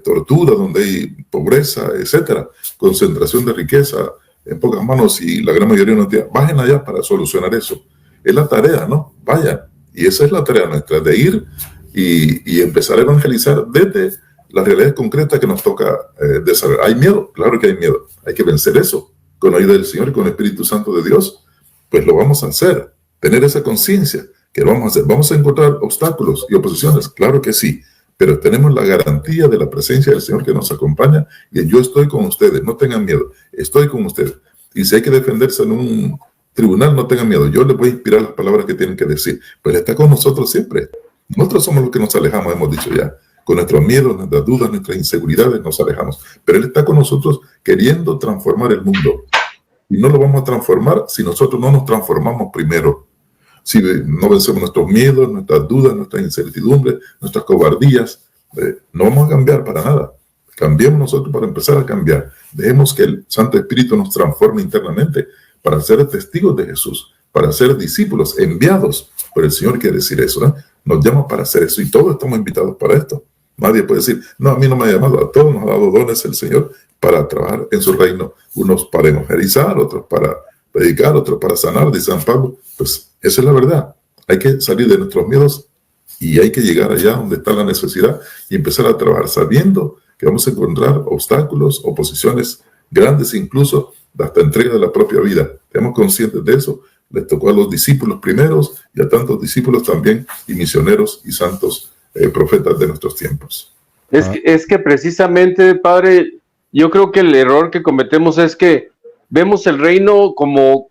tortura, donde hay pobreza, etcétera, concentración de riqueza en pocas manos y la gran mayoría no tiene. Bajen allá para solucionar eso. Es la tarea, ¿no? Vayan. Y esa es la tarea nuestra, de ir y empezar a evangelizar desde las realidades concretas que nos toca desarrollar. ¿Hay miedo? Claro que hay miedo. Hay que vencer eso. Con la ayuda del Señor y con el Espíritu Santo de Dios, pues lo vamos a hacer. Tener esa conciencia que lo vamos a hacer. ¿Vamos a encontrar obstáculos y oposiciones? Claro que sí. Pero tenemos la garantía de la presencia del Señor que nos acompaña y yo estoy con ustedes, no tengan miedo, estoy con ustedes. Y si hay que defenderse en un tribunal, no tengan miedo, yo les voy a inspirar las palabras que tienen que decir. Pero Él está con nosotros siempre. Nosotros somos los que nos alejamos, hemos dicho ya. Con nuestros miedos, nuestras dudas, nuestras inseguridades nos alejamos. Pero Él está con nosotros queriendo transformar el mundo. Y no lo vamos a transformar si nosotros no nos transformamos primero. Si no vencemos nuestros miedos, nuestras dudas, nuestras incertidumbres, nuestras cobardías, no vamos a cambiar para nada. Cambiemos nosotros para empezar a cambiar. Dejemos que el Santo Espíritu nos transforme internamente para ser testigos de Jesús, para ser discípulos enviados por el Señor, quiere decir eso, ¿eh? Nos llama para hacer eso y todos estamos invitados para esto. Nadie puede decir, no, a mí no me ha llamado, a todos nos ha dado dones el Señor para trabajar en su reino, unos para evangelizar, otros para predicar, otros para sanar, dice San Pablo. Pues esa es la verdad. Hay que salir de nuestros miedos y hay que llegar allá donde está la necesidad y empezar a trabajar sabiendo que vamos a encontrar obstáculos, oposiciones grandes, incluso hasta entrega de la propia vida. Estamos conscientes de eso. Les tocó a los discípulos primeros y a tantos discípulos también y misioneros y santos profetas de nuestros tiempos. Es que precisamente, Padre, yo creo que el error que cometemos es que vemos el reino como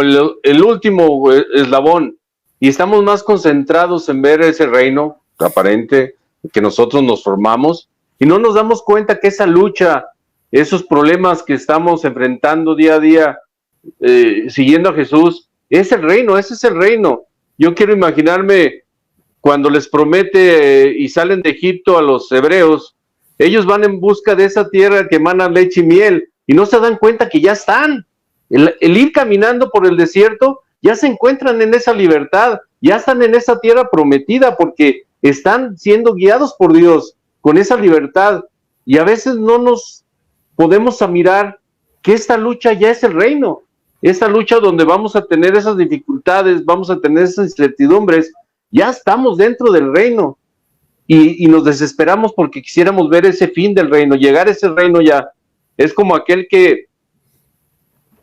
el último eslabón y estamos más concentrados en ver ese reino aparente que nosotros nos formamos y no nos damos cuenta que esa lucha, esos problemas que estamos enfrentando día a día siguiendo a Jesús, es el reino, ese es el reino. Yo quiero imaginarme cuando les promete y salen de Egipto a los hebreos, ellos van en busca de esa tierra que emana leche y miel y no se dan cuenta que ya están. El ir caminando por el desierto, ya se encuentran en esa libertad, ya están en esa tierra prometida porque están siendo guiados por Dios con esa libertad y a veces no nos podemos mirar que esta lucha ya es el reino, esta lucha donde vamos a tener esas dificultades, vamos a tener esas incertidumbres, ya estamos dentro del reino y nos desesperamos porque quisiéramos ver ese fin del reino, llegar a ese reino ya. Es como aquel que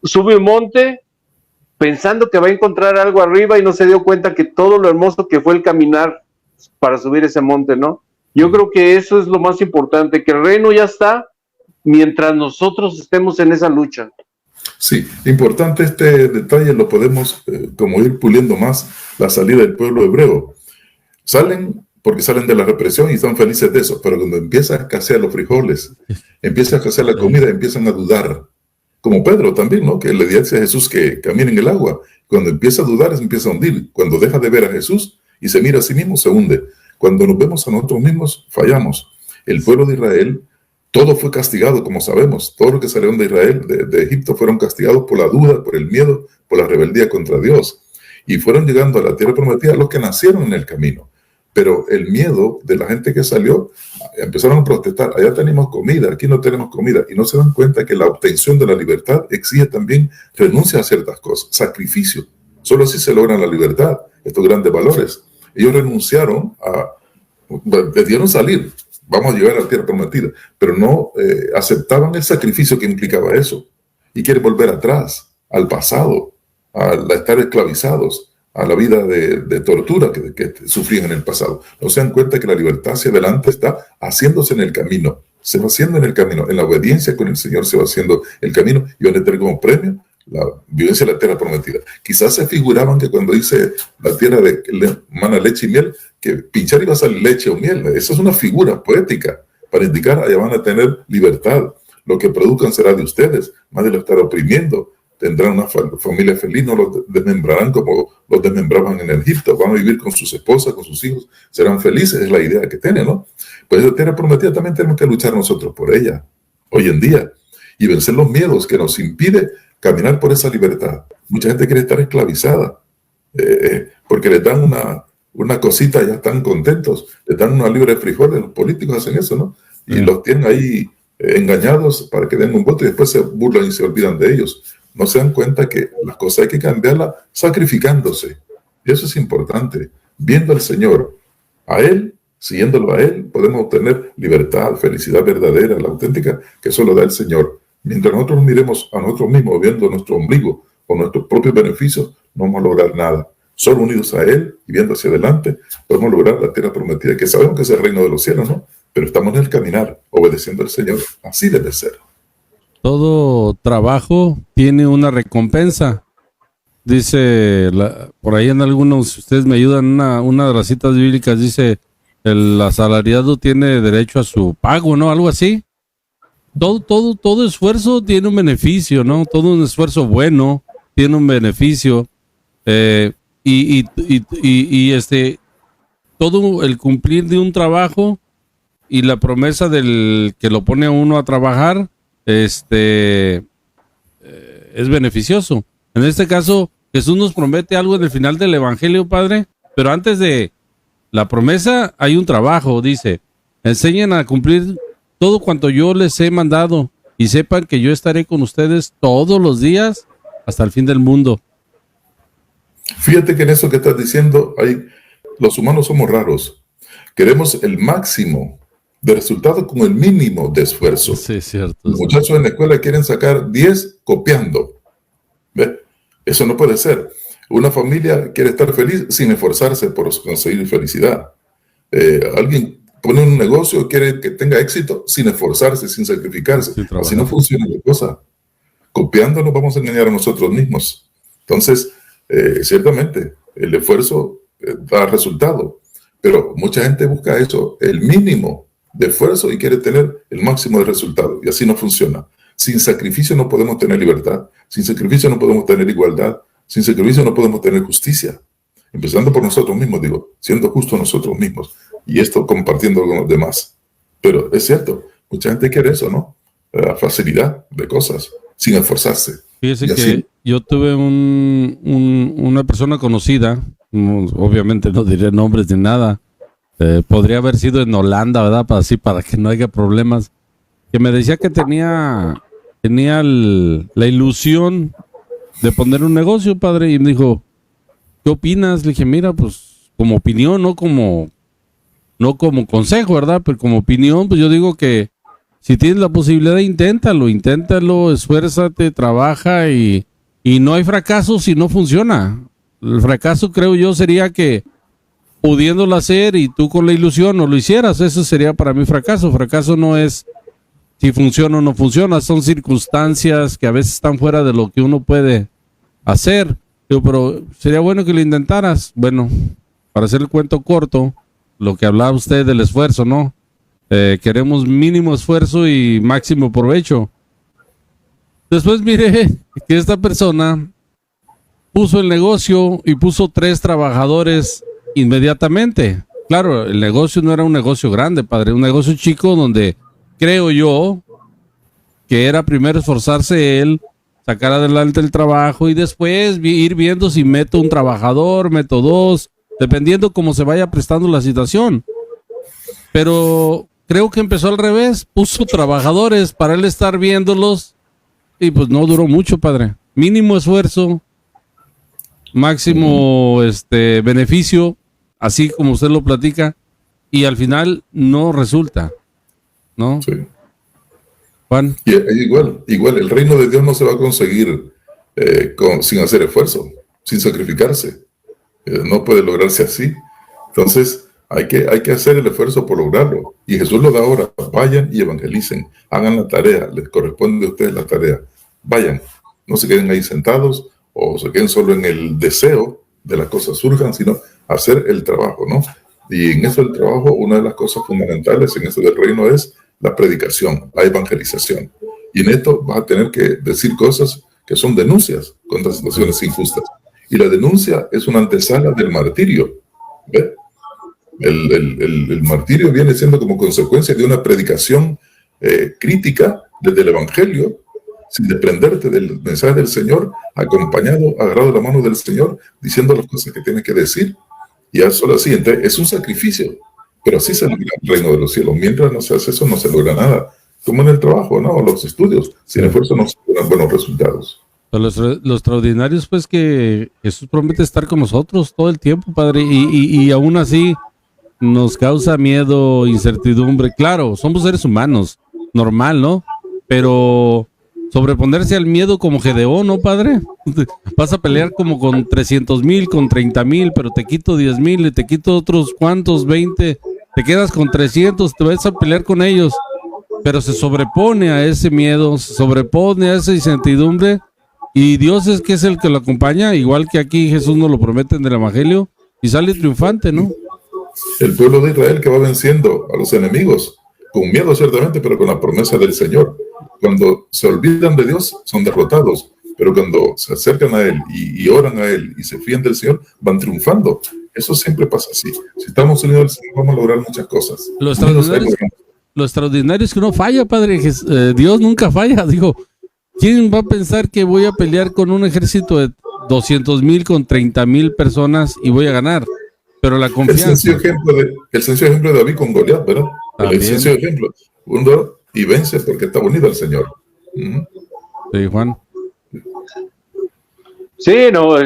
sube un monte pensando que va a encontrar algo arriba y no se dio cuenta que todo lo hermoso que fue el caminar para subir ese monte, ¿no? Yo creo que eso es lo más importante, que el reino ya está mientras nosotros estemos en esa lucha. Sí, importante este detalle, lo podemos como ir puliendo más la salida del pueblo hebreo. Salen porque salen de la represión y están felices de eso, pero cuando empieza a escasear los frijoles, empieza a escasear la comida, empiezan a dudar. Como Pedro también, ¿no? Que le dice a Jesús que camine en el agua. Cuando empieza a dudar, se empieza a hundir. Cuando deja de ver a Jesús y se mira a sí mismo, se hunde. Cuando nos vemos a nosotros mismos, fallamos. El pueblo de Israel Todo fue castigado, como sabemos. Todos los que salieron de Israel, de Egipto, fueron castigados por la duda, por el miedo, por la rebeldía contra Dios. Y fueron llegando a la tierra prometida los que nacieron en el camino. Pero el miedo de la gente que salió, empezaron a protestar. Allá tenemos comida, aquí no tenemos comida. Y no se dan cuenta que la obtención de la libertad exige también renuncia a ciertas cosas, sacrificio. Solo así se logran la libertad, estos grandes valores. Ellos renunciaron debieron salir. Vamos a llegar a la tierra prometida, pero no aceptaban el sacrificio que implicaba eso y quieren volver atrás, al pasado, a estar esclavizados, a la vida de tortura que sufrían en el pasado. No se dan cuenta que la libertad hacia adelante está haciéndose en el camino, se va haciendo en el camino, en la obediencia con el Señor se va haciendo el camino y van a tener como premio la vivencia de la tierra prometida. Quizás se figuraban que cuando dice la tierra de mana leche y miel, que pinchar iba a salir leche o miel. Esa es una figura poética para indicar allá van a tener libertad. Lo que produzcan será de ustedes, nadie lo estará oprimiendo. Tendrán una familia feliz, no los desmembrarán como los desmembraban en Egipto. Van a vivir con sus esposas, con sus hijos, serán felices, es la idea que tiene, ¿no? Pues la tierra prometida también tenemos que luchar nosotros por ella, hoy en día, y vencer los miedos que nos impide caminar por esa libertad. Mucha gente quiere estar esclavizada, porque les dan una cosita y ya están contentos, les dan una libra de frijoles, los políticos hacen eso, ¿no? Y los tienen ahí engañados para que den un voto y después se burlan y se olvidan de ellos. No se dan cuenta que las cosas hay que cambiarlas sacrificándose. Y eso es importante. Viendo al Señor, a Él, siguiéndolo a Él, podemos obtener libertad, felicidad verdadera, la auténtica, que solo da el Señor. Mientras nosotros miremos a nosotros mismos viendo nuestro ombligo o nuestros propios beneficios, no vamos a lograr nada. Solo unidos a Él y viendo hacia adelante, podemos lograr la tierra prometida, que sabemos que es el reino de los cielos, ¿no? Pero estamos en el caminar, obedeciendo al Señor. Así debe ser. Todo trabajo tiene una recompensa. Dice, por ahí en algunos, ustedes me ayudan, una de las citas bíblicas dice, el asalariado tiene derecho a su pago, ¿no? Algo así. Todo esfuerzo tiene un beneficio, ¿no? Todo un esfuerzo bueno tiene un beneficio. Todo el cumplir de un trabajo y la promesa del que lo pone a uno a trabajar, es beneficioso. En este caso, Jesús nos promete algo en el final del Evangelio, Padre, pero antes de la promesa hay un trabajo, dice, enseñen a cumplir todo cuanto yo les he mandado y sepan que yo estaré con ustedes todos los días hasta el fin del mundo. Fíjate que en eso que estás diciendo, los humanos somos raros. Queremos el máximo de resultado con el mínimo de esfuerzo. Sí, es cierto. Los muchachos en la escuela quieren sacar 10 copiando. ¿Ve? Eso no puede ser. Una familia quiere estar feliz sin esforzarse por conseguir felicidad. Alguien pone un negocio, quiere que tenga éxito sin esforzarse, sin sacrificarse. Así no funciona la cosa. Copiando nos vamos a engañar a nosotros mismos. Entonces, ciertamente, el esfuerzo da resultado. Pero mucha gente busca eso, el mínimo de esfuerzo y quiere tener el máximo de resultado. Y así no funciona. Sin sacrificio no podemos tener libertad. Sin sacrificio no podemos tener igualdad. Sin sacrificio no podemos tener justicia. Empezando por nosotros mismos, siendo justos nosotros mismos. Y esto compartiendo con los demás. Pero es cierto, mucha gente quiere eso, ¿no? La facilidad de cosas, sin esforzarse. Fíjese que yo tuve una persona conocida, obviamente no diré nombres ni nada, podría haber sido en Holanda, ¿verdad? Para que no haya problemas, que me decía que tenía la ilusión de poner un negocio, padre, y me dijo, ¿qué opinas? Le dije, mira, pues como opinión, no como consejo, ¿verdad? Pero como opinión, pues yo digo que si tienes la posibilidad, inténtalo, esfuérzate, trabaja y no hay fracaso si no funciona. El fracaso, creo yo, sería que pudiéndolo hacer y tú con la ilusión no lo hicieras. Eso sería para mí fracaso. Fracaso no es si funciona o no funciona, son circunstancias que a veces están fuera de lo que uno puede hacer. Pero sería bueno que lo intentaras. Bueno, para hacer el cuento corto, lo que hablaba usted del esfuerzo, ¿no? Queremos mínimo esfuerzo y máximo provecho. Después mire que esta persona puso el negocio y puso 3 trabajadores inmediatamente. Claro, el negocio no era un negocio grande, padre, un negocio chico donde creo yo, que era primero esforzarse él, sacar adelante el trabajo y después ir viendo si meto un trabajador, meto dos, dependiendo cómo se vaya prestando la situación. Pero creo que empezó al revés, puso trabajadores para él estar viéndolos y pues no duró mucho, padre. Mínimo esfuerzo, máximo beneficio, así como usted lo platica, y al final no resulta, ¿no? Sí. Juan. Y igual, el reino de Dios no se va a conseguir sin hacer esfuerzo, sin sacrificarse. No puede lograrse así. Entonces, hay que hacer el esfuerzo por lograrlo. Y Jesús lo da ahora. Vayan y evangelicen. Hagan la tarea. Les corresponde a ustedes la tarea. Vayan. No se queden ahí sentados o se queden solo en el deseo de las cosas surjan, sino hacer el trabajo, ¿no? Y en eso del trabajo, una de las cosas fundamentales en eso del reino es la predicación, la evangelización. Y en esto vas a tener que decir cosas que son denuncias contra situaciones injustas. Y la denuncia es una antesala del martirio. ¿Ve? El martirio viene siendo como consecuencia de una predicación crítica desde el Evangelio, sin desprenderte del mensaje del Señor, acompañado, agarrado de la mano del Señor, diciendo las cosas que tienes que decir. Y ya solo así, entonces, es un sacrificio. Pero así se logra el reino de los cielos. Mientras no se hace eso, no se logra nada. Como en el trabajo, ¿no? O los estudios. Sin esfuerzo no se logran buenos resultados. Pero lo extraordinario es pues que Jesús promete estar con nosotros todo el tiempo, Padre. Y aún así nos causa miedo, incertidumbre. Claro, somos seres humanos. Normal, ¿no? Pero sobreponerse al miedo como Gedeón, ¿no, Padre? Vas a pelear como con 300,000, con 30,000, pero te quito 10,000 y te quito otros cuantos, 20. Te quedas con 300, te vas a pelear con ellos. Pero se sobrepone a ese miedo, se sobrepone a esa incertidumbre. Y Dios es que es el que lo acompaña, igual que aquí Jesús nos lo promete en el Evangelio, y sale triunfante, ¿no? El pueblo de Israel que va venciendo a los enemigos, con miedo ciertamente, pero con la promesa del Señor. Cuando se olvidan de Dios, son derrotados, pero cuando se acercan a Él y oran a Él y se fían del Señor, van triunfando. Eso siempre pasa así. Si estamos unidos al Señor, vamos a lograr muchas cosas. Lo extraordinario es que no falla, Padre. Dios nunca falla. Digo, ¿quién va a pensar que voy a pelear con un ejército de 200,000, con 30,000 personas y voy a ganar? Pero la confianza. El sencillo ejemplo de David con Goliat, ¿verdad? También. El sencillo ejemplo. Y vence porque está unido al Señor. Sí, Juan. Sí, no,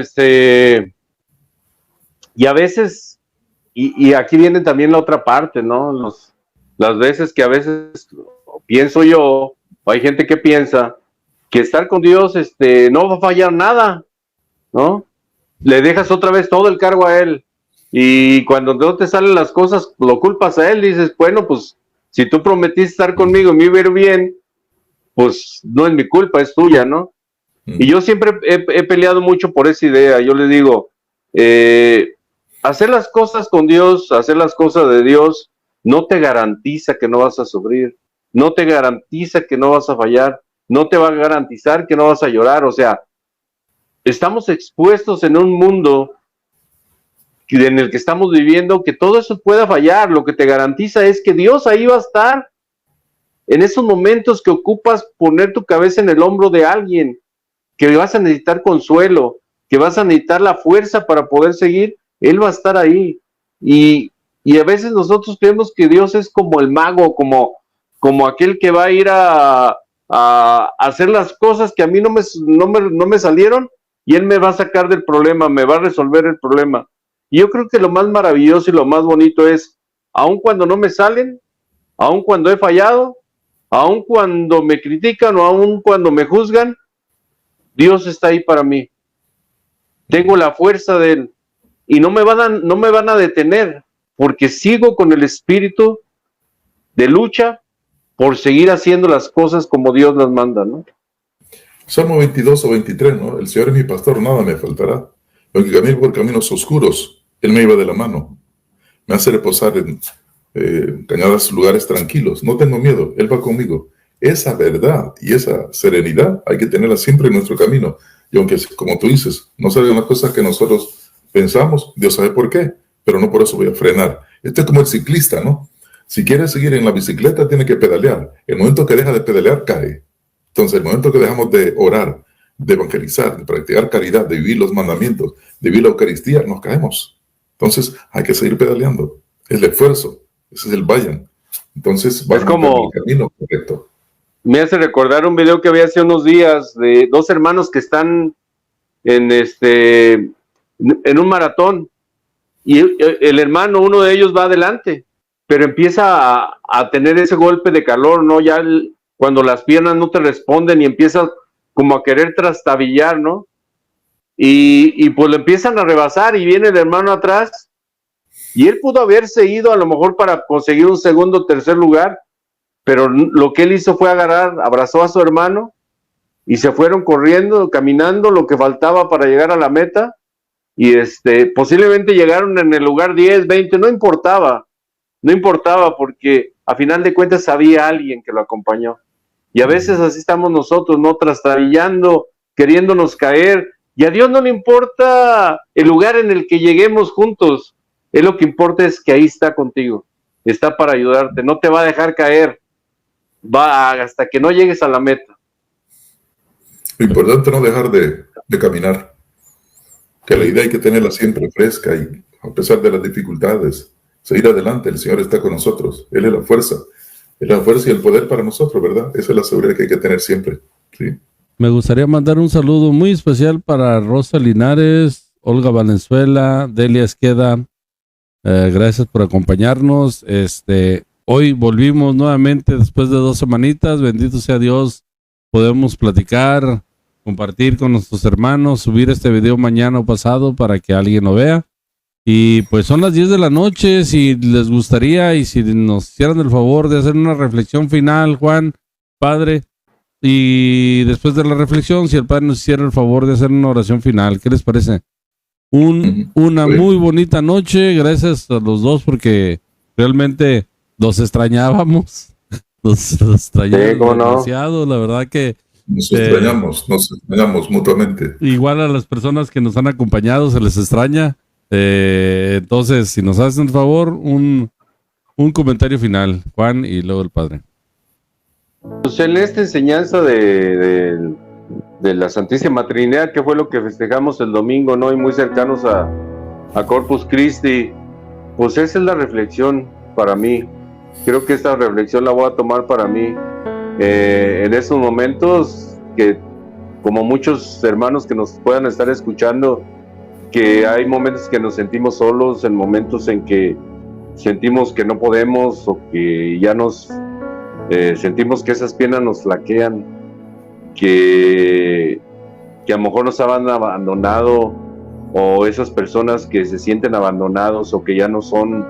y a veces, y aquí viene también la otra parte, ¿no? Las veces que a veces pienso yo, o hay gente que piensa que estar con Dios, no va a fallar nada, ¿no? Le dejas otra vez todo el cargo a Él, y cuando no te salen las cosas, lo culpas a Él, dices, bueno, pues, si tú prometiste estar conmigo y me iba a ir bien, pues no es mi culpa, es tuya, ¿no? Y yo siempre he peleado mucho por esa idea. Yo le digo, hacer las cosas con Dios, hacer las cosas de Dios, no te garantiza que no vas a sufrir, no te garantiza que no vas a fallar, no te va a garantizar que no vas a llorar. O sea, estamos expuestos en un mundo en el que estamos viviendo que todo eso pueda fallar. Lo que te garantiza es que Dios ahí va a estar en esos momentos que ocupas poner tu cabeza en el hombro de alguien, que vas a necesitar consuelo, que vas a necesitar la fuerza para poder seguir. Él va a estar ahí. Y a veces nosotros creemos que Dios es como el mago, como aquel que va a ir a hacer las cosas que a mí no me salieron, y Él me va a sacar del problema, me va a resolver el problema. Y yo creo que lo más maravilloso y lo más bonito es, aun cuando no me salen, aun cuando he fallado, aun cuando me critican o aun cuando me juzgan, Dios está ahí para mí. Tengo la fuerza de Él y no me van a detener, porque sigo con el espíritu de lucha por seguir haciendo las cosas como Dios las manda, ¿no? Salmo 22 o 23, ¿no? El Señor es mi pastor, nada me faltará. Aunque camino por caminos oscuros, Él me lleva de la mano. Me hace reposar en cañadas lugares tranquilos. No tengo miedo, Él va conmigo. Esa verdad y esa serenidad hay que tenerla siempre en nuestro camino. Y aunque, como tú dices, no salgan las cosas que nosotros pensamos, Dios sabe por qué, pero no por eso voy a frenar. Esto es como el ciclista, ¿no? Si quiere seguir en la bicicleta, tiene que pedalear. El momento que deja de pedalear, cae. Entonces, el momento que dejamos de orar, de evangelizar, de practicar caridad, de vivir los mandamientos, de vivir la Eucaristía, nos caemos. Entonces, hay que seguir pedaleando. El esfuerzo, ese es el vayan. Entonces, es como el camino correcto. Me hace recordar un video que vi hace unos días de dos hermanos que están en un maratón, y el hermano, uno de ellos va adelante, pero empieza a tener ese golpe de calor, ¿no? Ya cuando las piernas no te responden y empieza como a querer trastabillar, ¿no? Y pues lo empiezan a rebasar y viene el hermano atrás, y él pudo haberse ido a lo mejor para conseguir un segundo o tercer lugar, pero lo que él hizo fue abrazó a su hermano y se fueron corriendo, caminando lo que faltaba para llegar a la meta, y posiblemente llegaron en el lugar 10, 20, no importaba porque a final de cuentas había alguien que lo acompañó. Y a veces así estamos nosotros, ¿no? Trastabillando, queriéndonos caer, y a Dios no le importa el lugar en el que lleguemos juntos. Él lo que importa es que ahí está contigo, está para ayudarte, no te va a dejar caer, va hasta que no llegues a la meta. Lo importante es no dejar de caminar, que la idea hay que tenerla siempre fresca y a pesar de las dificultades, seguir adelante. El Señor está con nosotros, Él es la fuerza y el poder para nosotros, ¿verdad? Esa es la seguridad que hay que tener siempre. Sí. Me gustaría mandar un saludo muy especial para Rosa Linares, Olga Valenzuela, Delia Esqueda. Gracias por acompañarnos. Hoy volvimos nuevamente después de 2 semanitas. Bendito sea Dios. Podemos platicar, compartir con nuestros hermanos, subir este video mañana o pasado para que alguien lo vea. Y pues son las 10 de la noche. Si les gustaría y si nos hicieran el favor de hacer una reflexión final, Juan, Padre, y después de la reflexión, si el Padre nos hiciera el favor de hacer una oración final, ¿qué les parece? Una muy bonita noche. Gracias a los dos porque realmente los extrañábamos. Nos extrañamos demasiado. La verdad que nos extrañamos mutuamente. Igual a las personas que nos han acompañado se les extraña. Entonces, si nos hacen el favor, un comentario final, Juan, y luego el Padre. Pues en esta enseñanza de la Santísima Trinidad, que fue lo que festejamos el domingo, ¿no? Y muy cercanos a Corpus Christi, pues esa es la reflexión para mí. Creo que esta reflexión la voy a tomar para mí en esos momentos que, como muchos hermanos que nos puedan estar escuchando, que hay momentos que nos sentimos solos, en momentos en que sentimos que no podemos o que ya nos sentimos que esas piernas nos flaquean, que a lo mejor nos han abandonado, o esas personas que se sienten abandonados o que ya no son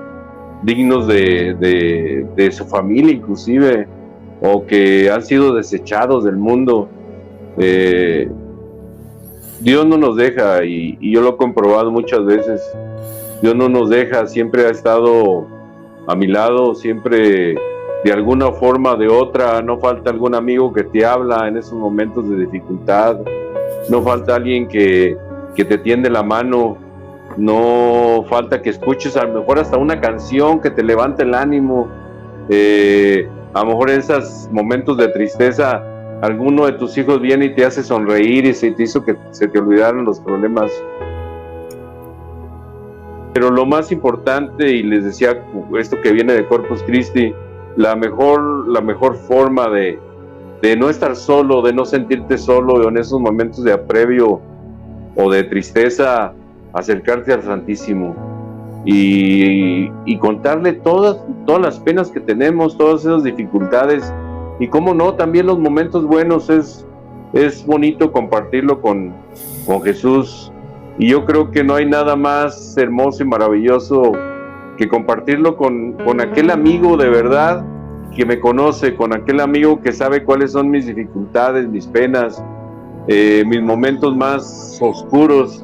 dignos de su familia inclusive, o que han sido desechados del mundo. Dios no nos deja, y yo lo he comprobado muchas veces. Dios no nos deja, siempre ha estado a mi lado, siempre de alguna forma o de otra. No falta algún amigo que te habla en esos momentos de dificultad, no falta alguien que te tiende la mano, no falta que escuches a lo mejor hasta una canción que te levante el ánimo. A lo mejor en esos momentos de tristeza alguno de tus hijos viene y te hace sonreír y se te hizo que se te olvidaran los problemas. Pero lo más importante, y les decía esto que viene de Corpus Christi, la mejor forma de no estar solo, de no sentirte solo en esos momentos de aprevio o de tristeza, acercarte al Santísimo y contarle todas las penas que tenemos, todas esas dificultades, y cómo no, también los momentos buenos. Es bonito compartirlo con Jesús, y yo creo que no hay nada más hermoso y maravilloso que compartirlo con aquel amigo de verdad que me conoce, con aquel amigo que sabe cuáles son mis dificultades, mis penas, mis momentos más oscuros.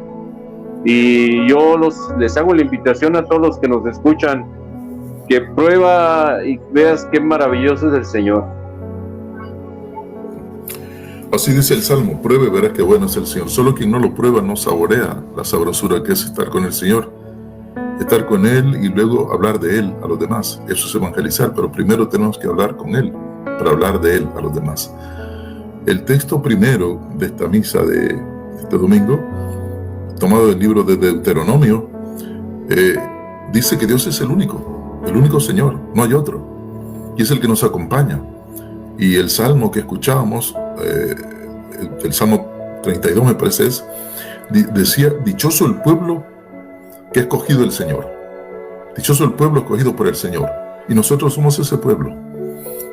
Y yo les hago la invitación a todos los que nos escuchan, que prueba y veas qué maravilloso es el Señor. Así dice el Salmo: pruebe y verás qué bueno es el Señor. Solo quien no lo prueba no saborea la sabrosura que es estar con el Señor. estar con Él y luego hablar de Él a los demás. Eso es evangelizar, pero primero tenemos que hablar con Él para hablar de Él a los demás. El texto primero de esta misa de este domingo, tomado del libro de Deuteronomio, dice que Dios es el único Señor, no hay otro, y es el que nos acompaña. Y el salmo que escuchábamos, el Salmo 32 me parece decía: dichoso el pueblo que ha escogido el Señor, dichoso el pueblo escogido por el Señor, y nosotros somos ese pueblo.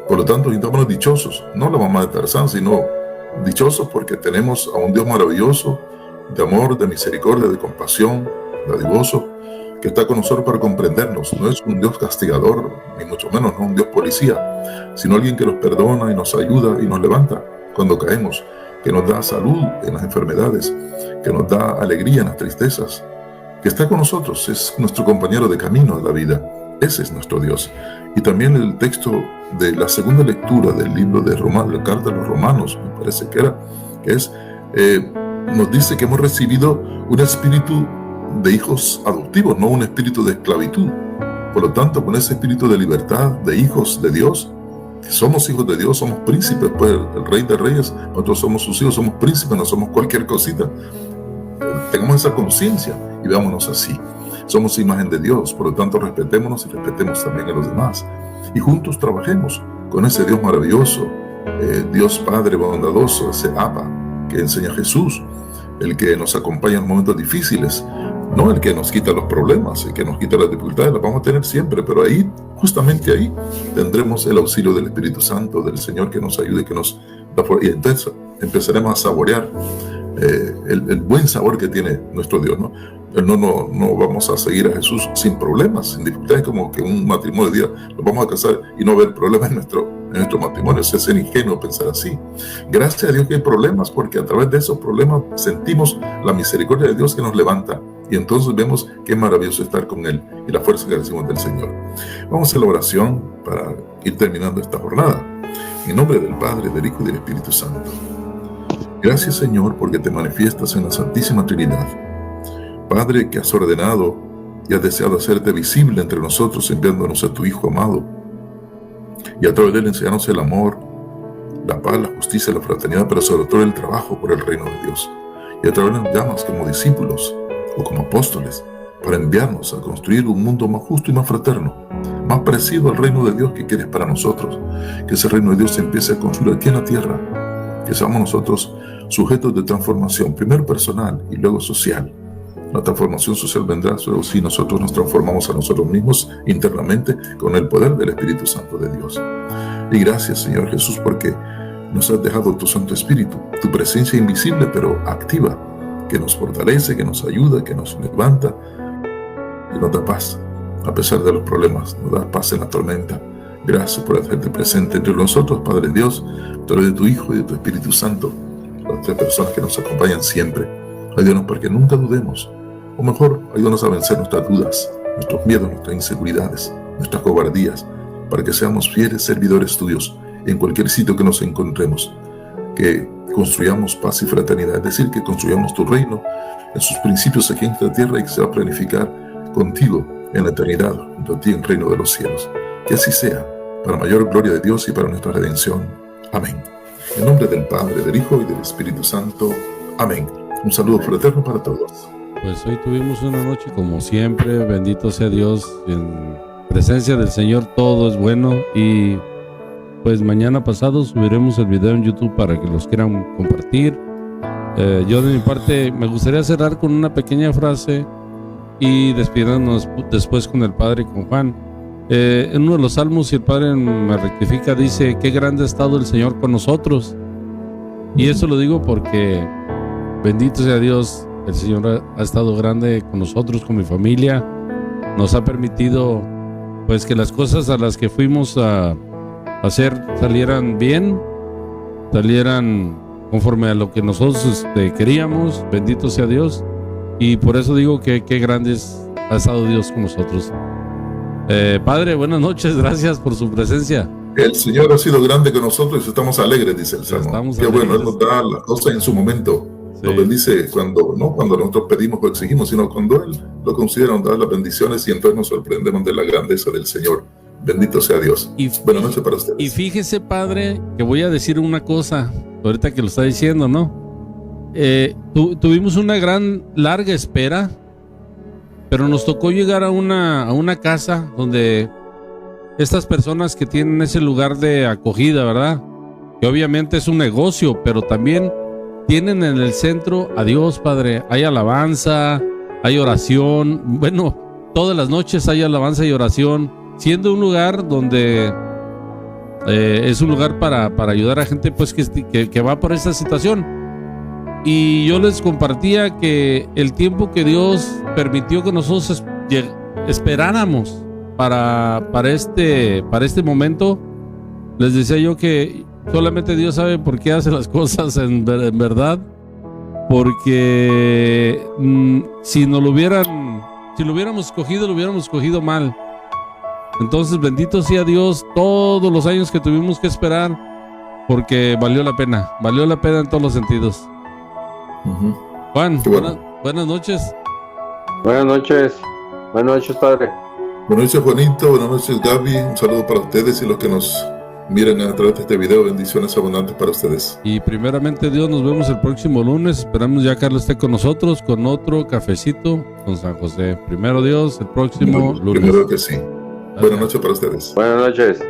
Por lo tanto, sintámonos dichosos, no la mamá de Tarzán, sino dichosos porque tenemos a un Dios maravilloso, de amor, de misericordia, de compasión, dadivoso, que está con nosotros para comprendernos. No es un Dios castigador, ni mucho menos, no un Dios policía, sino alguien que nos perdona y nos ayuda y nos levanta cuando caemos, que nos da salud en las enfermedades, que nos da alegría en las tristezas, que está con nosotros, es nuestro compañero de camino de la vida. Ese es nuestro Dios. Y también el texto de la segunda lectura del libro de Romanos, la carta de los Romanos, me parece nos dice que hemos recibido un espíritu de hijos adoptivos, no un espíritu de esclavitud. Por lo tanto, con ese espíritu de libertad, de hijos de Dios, que somos hijos de Dios, somos príncipes, pues el Rey de Reyes, nosotros somos sus hijos, somos príncipes, no somos cualquier cosita. Tengamos esa conciencia y veámonos así. Somos imagen de Dios, por lo tanto respetémonos y respetemos también a los demás. Y juntos trabajemos con ese Dios maravilloso, Dios Padre bondadoso, ese Abba que enseña Jesús, el que nos acompaña en momentos difíciles, no el que nos quita los problemas, el que nos quita las dificultades, las vamos a tener siempre, pero ahí, justamente ahí, tendremos el auxilio del Espíritu Santo, del Señor que nos ayude, que nos da fuerza. Y entonces empezaremos a saborear el buen sabor que tiene nuestro Dios, ¿no? No vamos a seguir a Jesús sin problemas, sin dificultades, como que un matrimonio de día nos vamos a casar y no haber problemas en nuestro matrimonio. Es ser ingenuo pensar así. Gracias a Dios que hay problemas, porque a través de esos problemas sentimos la misericordia de Dios que nos levanta, y entonces vemos qué maravilloso estar con Él y la fuerza que recibimos del Señor. Vamos a la oración para ir terminando esta jornada. En nombre del Padre, del Hijo y del Espíritu Santo. Gracias, Señor, porque te manifiestas en la Santísima Trinidad. Padre, que has ordenado y has deseado hacerte visible entre nosotros, enviándonos a tu Hijo amado, y a través de él enseñarnos el amor, la paz, la justicia, la fraternidad, pero sobre todo el trabajo por el reino de Dios. Y a través de nos llamas como discípulos o como apóstoles para enviarnos a construir un mundo más justo y más fraterno, más parecido al reino de Dios que quieres para nosotros. Que ese reino de Dios se empiece a construir aquí en la tierra, que seamos nosotros sujetos de transformación, primero personal y luego social. La transformación social vendrá solo si nosotros nos transformamos a nosotros mismos internamente con el poder del Espíritu Santo de Dios. Y gracias, Señor Jesús, porque nos has dejado tu Santo Espíritu, tu presencia invisible pero activa, que nos fortalece, que nos ayuda, que nos levanta y nos da paz a pesar de los problemas, nos da paz en la tormenta. Gracias por hacerte presente entre nosotros, Padre Dios, a través de tu Hijo y de tu Espíritu Santo, las tres personas que nos acompañan siempre. Ayúdanos para que nunca dudemos, o mejor, ayúdanos a vencer nuestras dudas, nuestros miedos, nuestras inseguridades, nuestras cobardías, para que seamos fieles servidores tuyos en cualquier sitio que nos encontremos, que construyamos paz y fraternidad, es decir, que construyamos tu reino en sus principios aquí en esta tierra y que se va a planificar contigo en la eternidad, junto a ti en el reino de los cielos. Que así sea, para mayor gloria de Dios y para nuestra redención. Amén. En nombre del Padre, del Hijo y del Espíritu Santo. Amén. Un saludo fraterno para todos. Pues hoy tuvimos una noche como siempre, bendito sea Dios, en presencia del Señor todo es bueno, y pues mañana pasado subiremos el video en YouTube para que los quieran compartir. Yo de mi parte me gustaría cerrar con una pequeña frase y despidirnos después con el Padre y con Juan. En uno de los salmos, si el Padre me rectifica, dice: qué grande ha estado el Señor con nosotros. Y eso lo digo porque bendito sea Dios, el Señor ha estado grande con nosotros, con mi familia. Nos ha permitido pues que las cosas a las que fuimos a hacer salieran bien, salieran conforme a lo que nosotros queríamos. Bendito sea Dios. Y por eso digo que qué grandes ha estado Dios con nosotros. Padre, buenas noches, gracias por su presencia. El Señor ha sido grande con nosotros y estamos alegres, dice el Salmo. Qué bueno, Él nos da las cosas en su momento. Nos bendice cuando, no cuando nosotros pedimos o exigimos, sino cuando Él lo considera dar las bendiciones, y entonces nos sorprendemos de la grandeza del Señor. Bendito sea Dios. Buenas noches para ustedes. Y fíjese, padre, que voy a decir una cosa, ahorita que lo está diciendo, ¿no? Tuvimos una larga espera, pero nos tocó llegar a una casa donde estas personas que tienen ese lugar de acogida, ¿verdad? Que obviamente es un negocio, pero también tienen en el centro a Dios, padre. Hay alabanza, hay oración. Bueno, todas las noches hay alabanza y oración, siendo un lugar donde es un lugar para ayudar a gente pues que va por esta situación. Y yo les compartía que el tiempo que Dios permitió que nosotros esperáramos para este momento, les decía yo que solamente Dios sabe por qué hace las cosas en verdad, porque si lo hubiéramos escogido mal. Entonces bendito sea Dios todos los años que tuvimos que esperar, porque valió la pena en todos los sentidos. Juan, buenas noches. Buenas noches, padre. Buenas noches, Juanito. Buenas noches, Gaby. Un saludo para ustedes y los que nos miren a través de este video. Bendiciones abundantes para ustedes. Y primeramente Dios, nos vemos el próximo lunes. Esperamos ya Carlos esté con nosotros con otro cafecito con San José. Primero Dios, el próximo lunes. Primero que sí. Buenas noches para ustedes. Buenas noches.